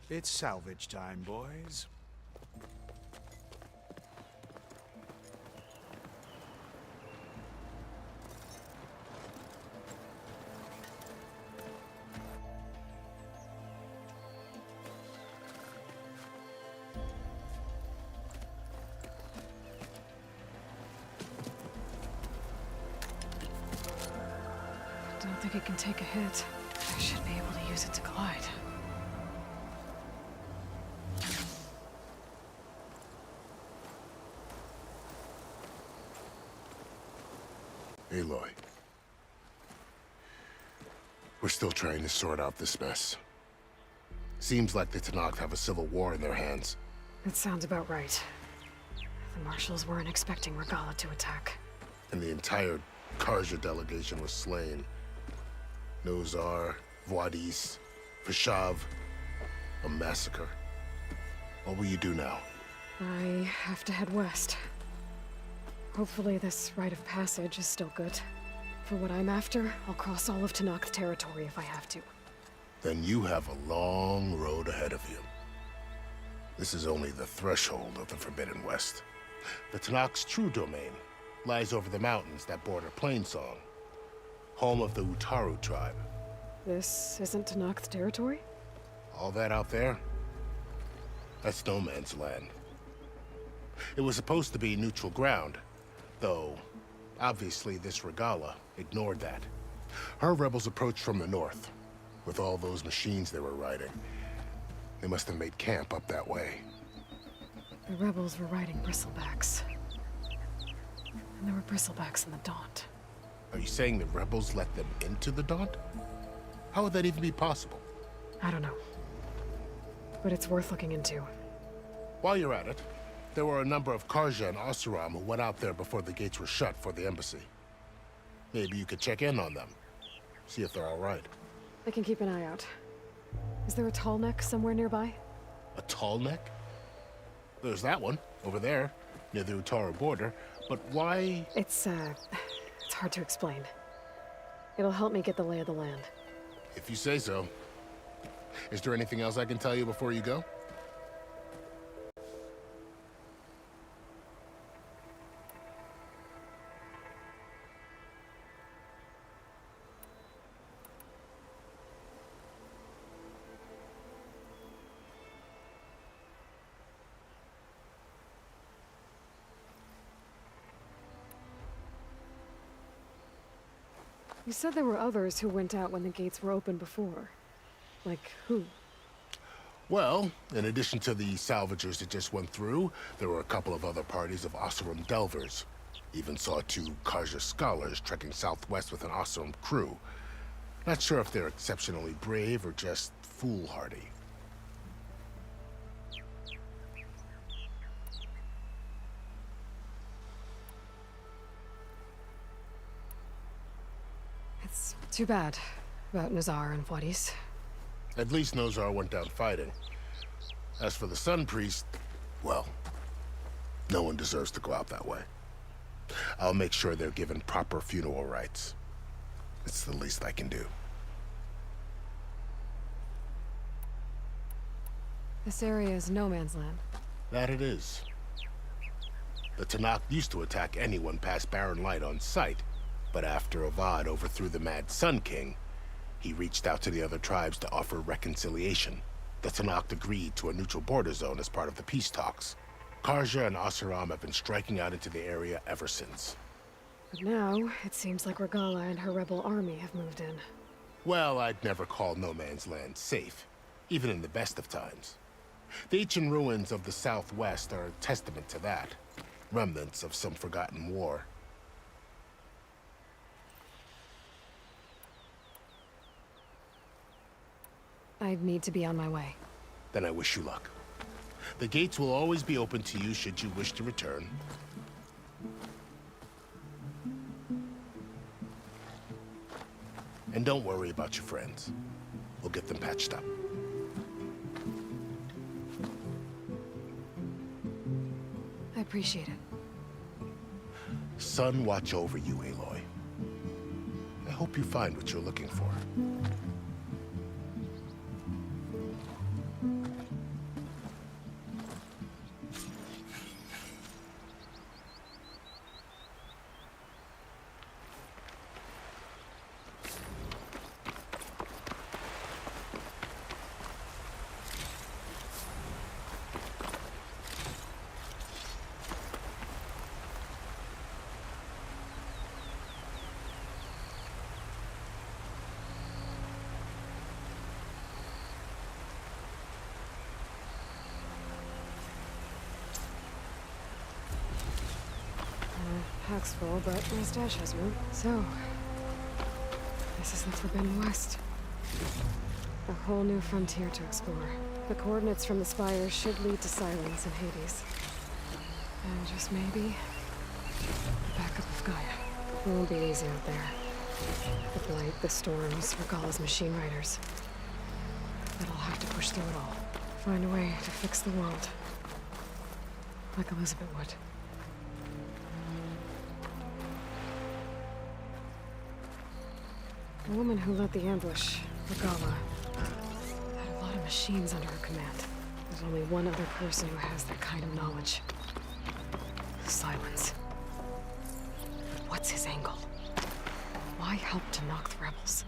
It's salvage time, boys. Don't think it can take a hit. I should be able to use it to glide. Aloy. We're still trying to sort out this mess. Seems like the Tenakth have a civil war in their hands. That sounds about right. The Marshals weren't expecting Regalla to attack. And the entire Karja delegation was slain. Nozar, Vuadis, Fashav. A massacre. What will you do now? I have to head west. Hopefully this rite of passage is still good. For what I'm after, I'll cross all of Tenakth territory if I have to. Then you have a long road ahead of you. This is only the threshold of the Forbidden West. The Tenakth's true domain lies over the mountains that border Plainsong, home of the Utaru tribe. This isn't Tenakth territory? All that out there? That's no man's land. It was supposed to be neutral ground, though obviously this Regalla ignored that. Her rebels approached from the north, with all those machines they were riding. They must have made camp up that way. The rebels were riding bristlebacks. And there were bristlebacks in the Daunt. Are you saying the rebels let them into the Daunt? How would that even be possible? I don't know. but it's worth looking into. While you're at it, there were a number of Karja and Oseram who went out there before the gates were shut for the embassy. Maybe you could check in on them. See if they're all right. I can keep an eye out. Is there a tall neck somewhere nearby? A tall neck? There's that one, over there, near the Utara border. But why? It's hard to explain. It'll help me get the lay of the land. If you say so. Is there anything else I can tell you before you go? You said there were others who went out when the gates were open before. Like who? Well, in addition to the salvagers that just went through, there were a couple of other parties of Oseram delvers. Even saw 2 Karja scholars trekking southwest with an Oseram crew. Not sure if they're exceptionally brave or just foolhardy. It's too bad about Nazar and Fuadis. At least Nozar went down fighting. As for the Sun Priest, well, no one deserves to go out that way. I'll make sure they're given proper funeral rites. It's the least I can do. This area is no man's land. That it is. The Tanakh used to attack anyone past Barren Light on sight, but after Avad overthrew the Mad Sun King, he reached out to the other tribes to offer reconciliation. The Tanakh agreed to a neutral border zone as part of the peace talks. Karja and Oseram have been striking out into the area ever since. But now, it seems like Regala and her rebel army have moved in. Well, I'd never call no man's land safe, even in the best of times. The ancient ruins of the Southwest are a testament to that. Remnants of some forgotten war. I need to be on my way. Then I wish you luck. The gates will always be open to you should you wish to return. And don't worry about your friends. We'll get them patched up. I appreciate it. Sun watch over you, Aloy. I hope you find what you're looking for. Pack's full, but my stash has room. So, this is the Forbidden West. A whole new frontier to explore. The coordinates from the spires should lead to Silence and Hades. And just maybe, the backup of Gaia. It won't be easy out there. The Blight, the Storms, Regala's machine riders. But I'll have to push through it all. Find a way to fix the world. Like Elizabeth would. The woman who led the ambush, Regala, had a lot of machines under her command. There's only one other person who has that kind of knowledge. Silence. But what's his angle? Why help to knock the rebels?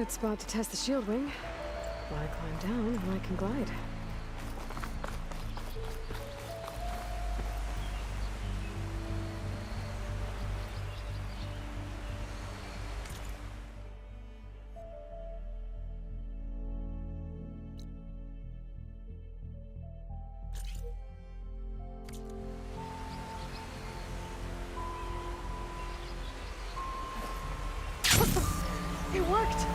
Good spot to test the shield wing. When I climb down, and I can glide. It worked!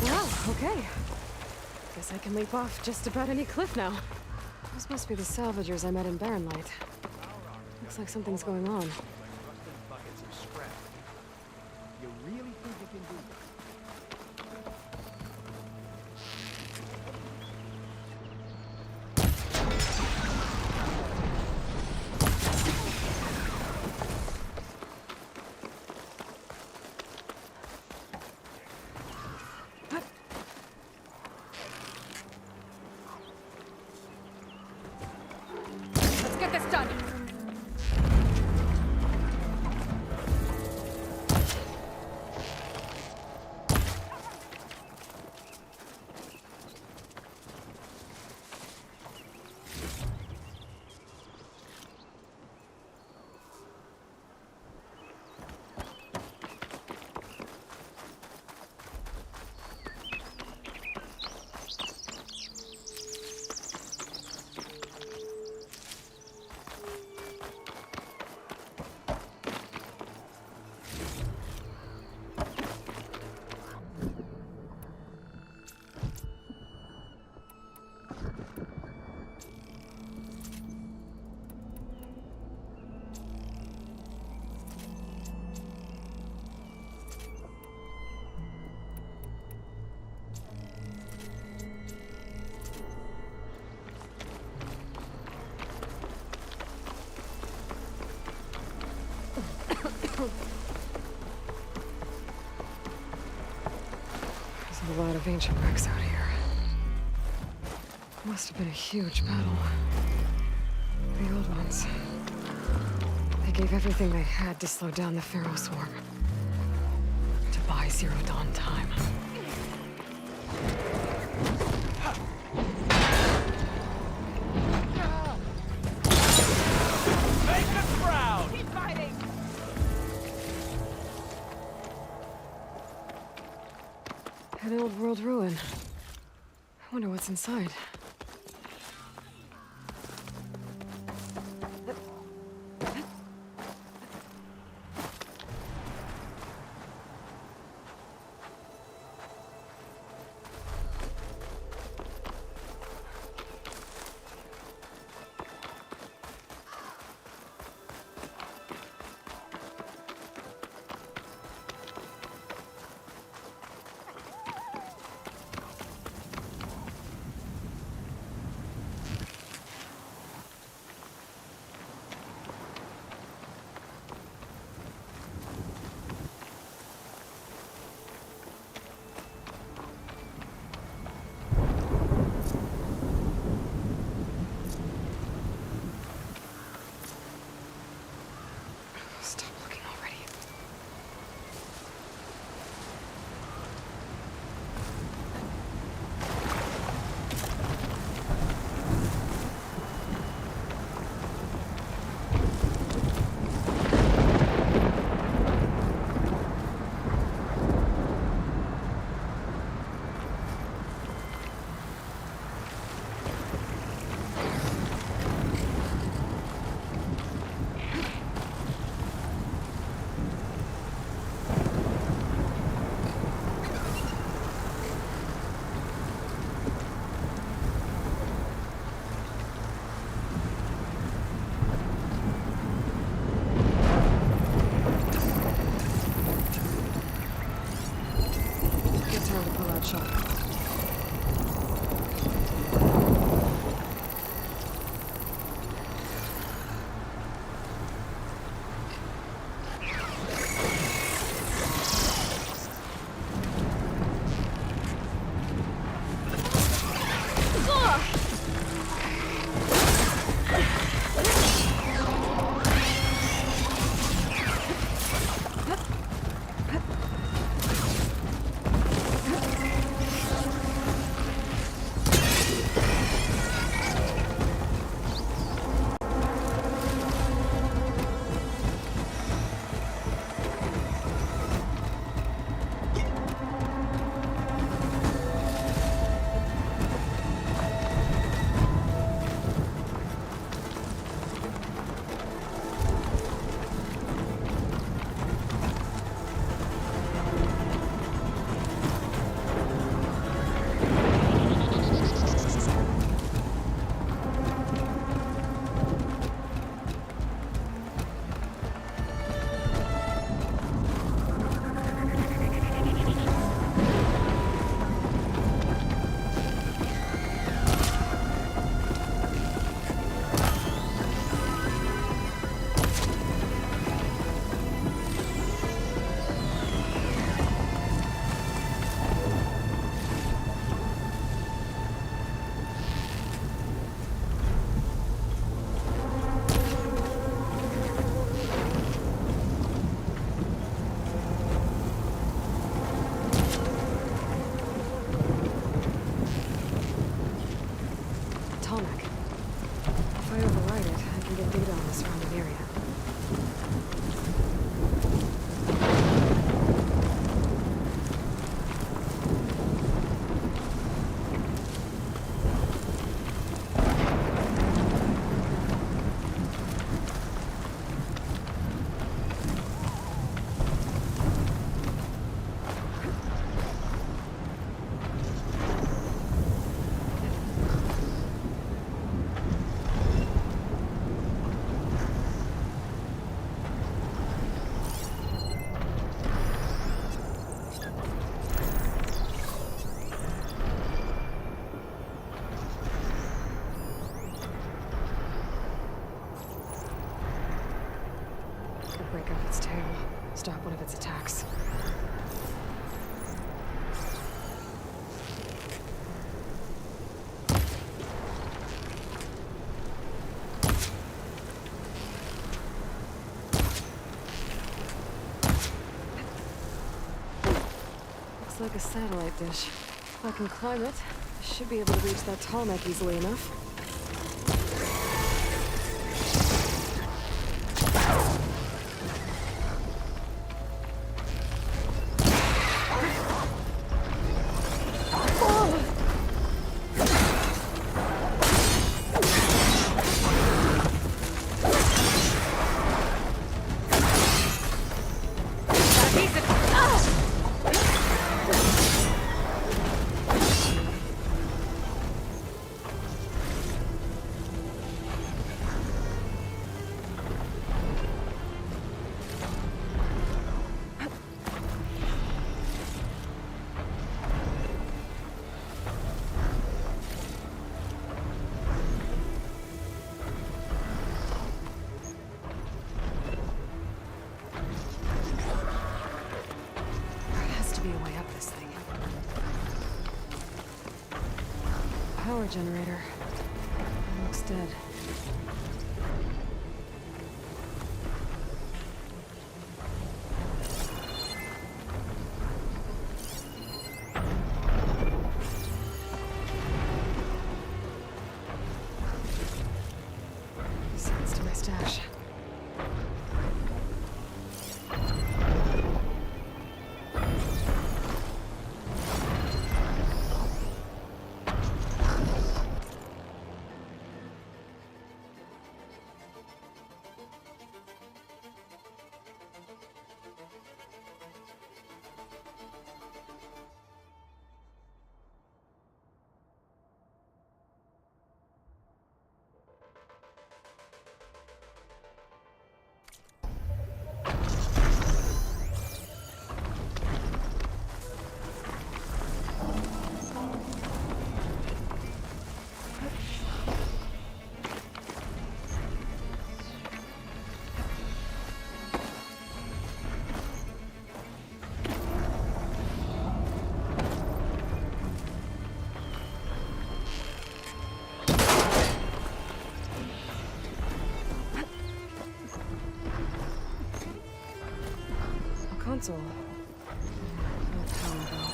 Wow, okay. Guess I can leap off just about any cliff now. Those must be the salvagers I met in Barren Light. Looks like something's going on. Buckets of scrap. You really think you can do that? Let's get this done. There's a lot of ancient wrecks out here. Must have been a huge battle. The old ones. They gave everything they had to slow down the Pharaoh swarm. To buy Zero Dawn time. Make us proud! Keep fighting! An old world ruin. I wonder what's inside. Stop looking already. Good time to pull out shot. stop one of its attacks. Looks like a satellite dish. If I can climb it, I should be able to reach that tarmac easily enough. Power generator. It looks dead. Sense to my stash. Console. No power though.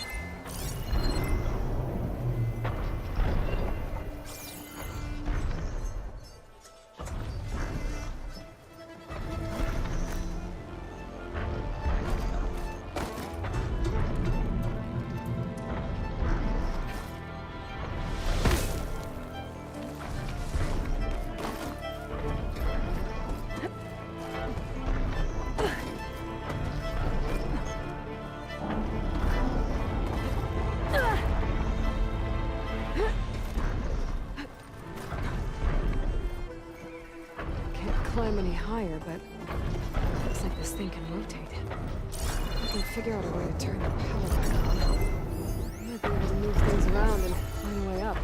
Climb any higher, but looks like this thing can rotate. I can figure out a way to turn the power back on. I might be able to move things around and find a way up.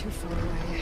too far away.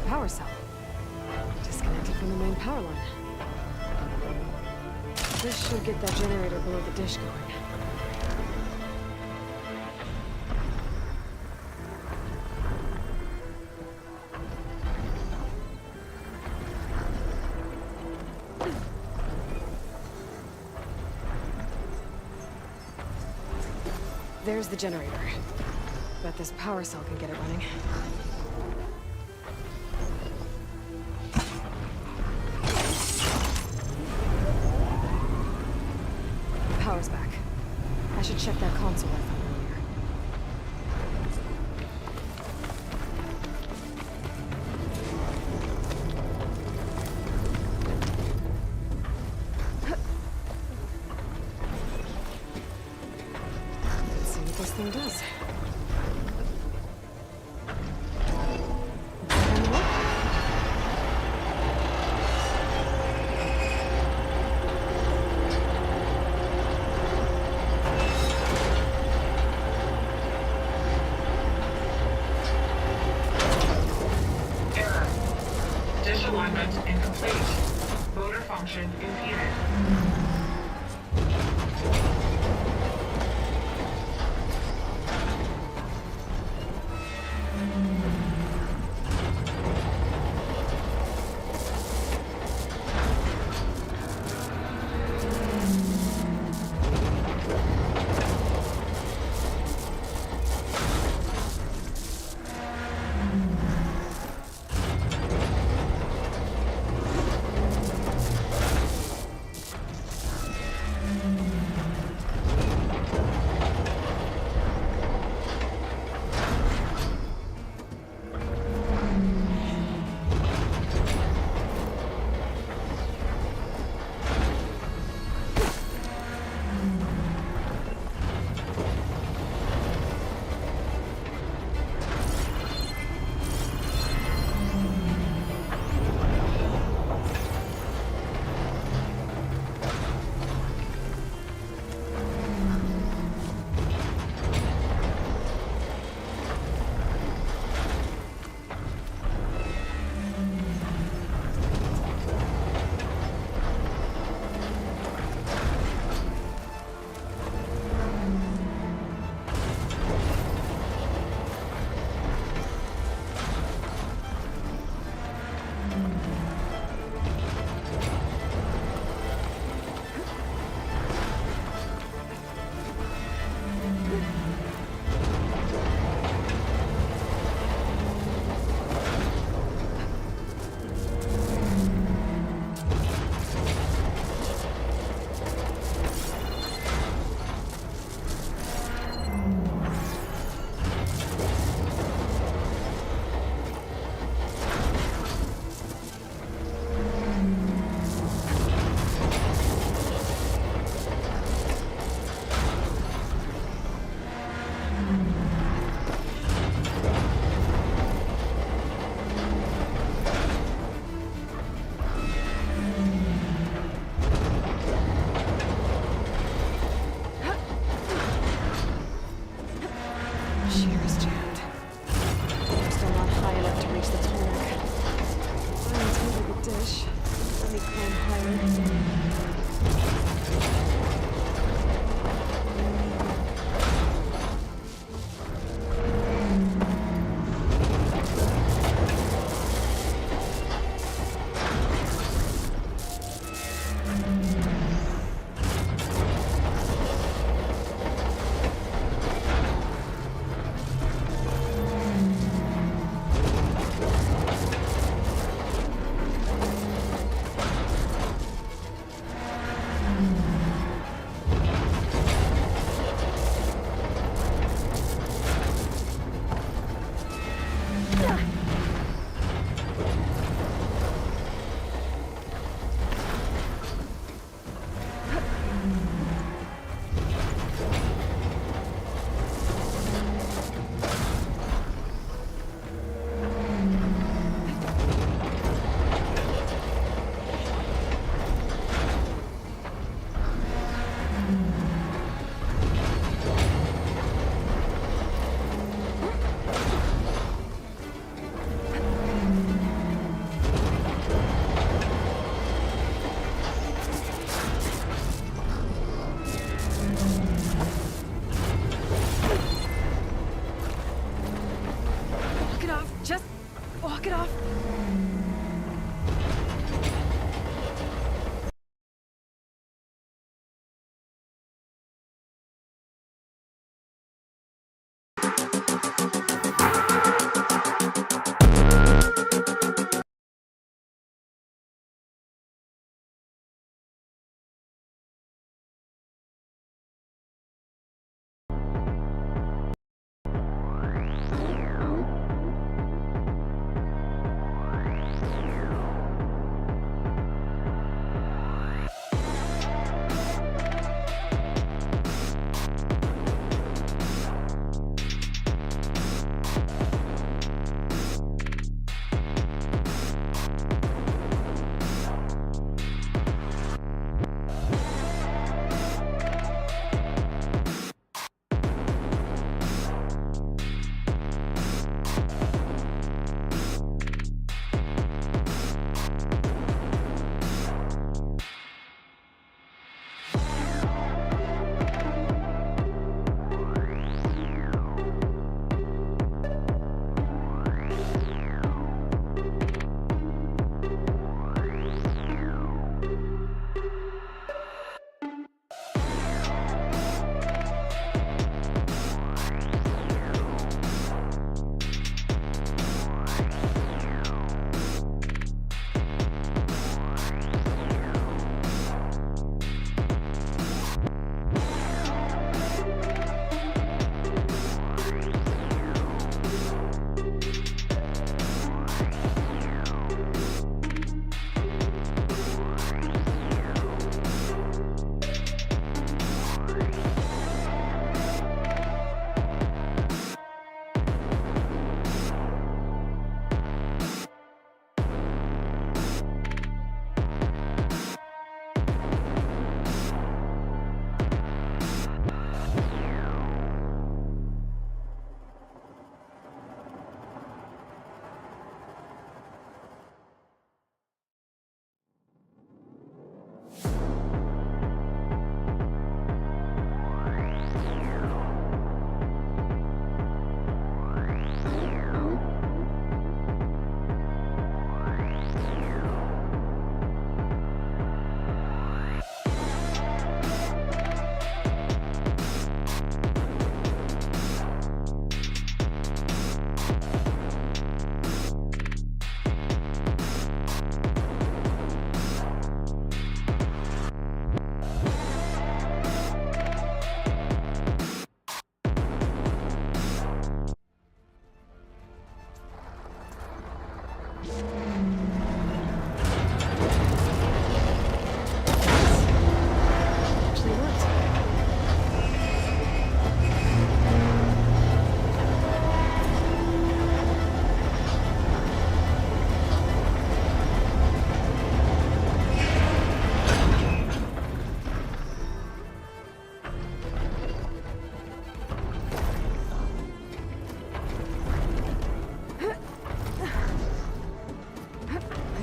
Power cell. Disconnected from the main power line. This should get that generator below the dish going. There's the generator. Bet this power cell can get it running. Power's back. I should check that console I found earlier. Let's see what this thing does. Alignment incomplete. Motor function impeded.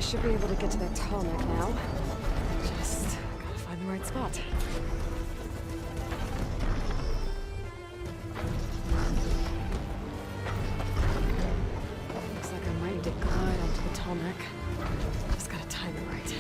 should be able to get to that tarmac now. Just gotta find the right spot. Looks like I'm ready to glide onto the tarmac. Just gotta time it right.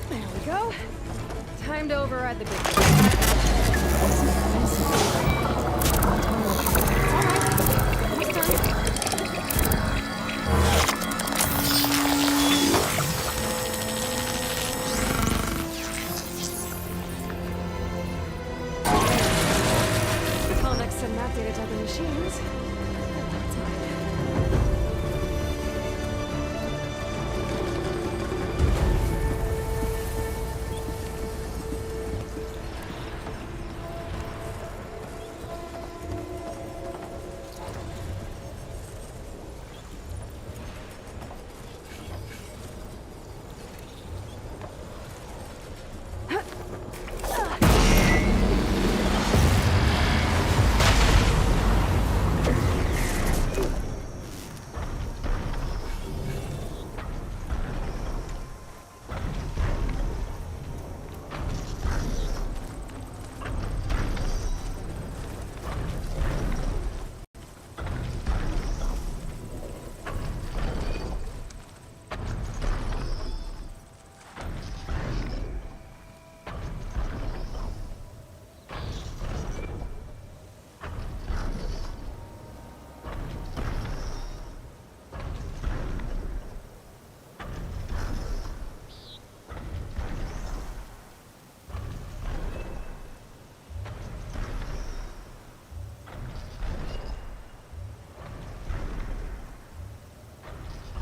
There we go. Time to override the big one.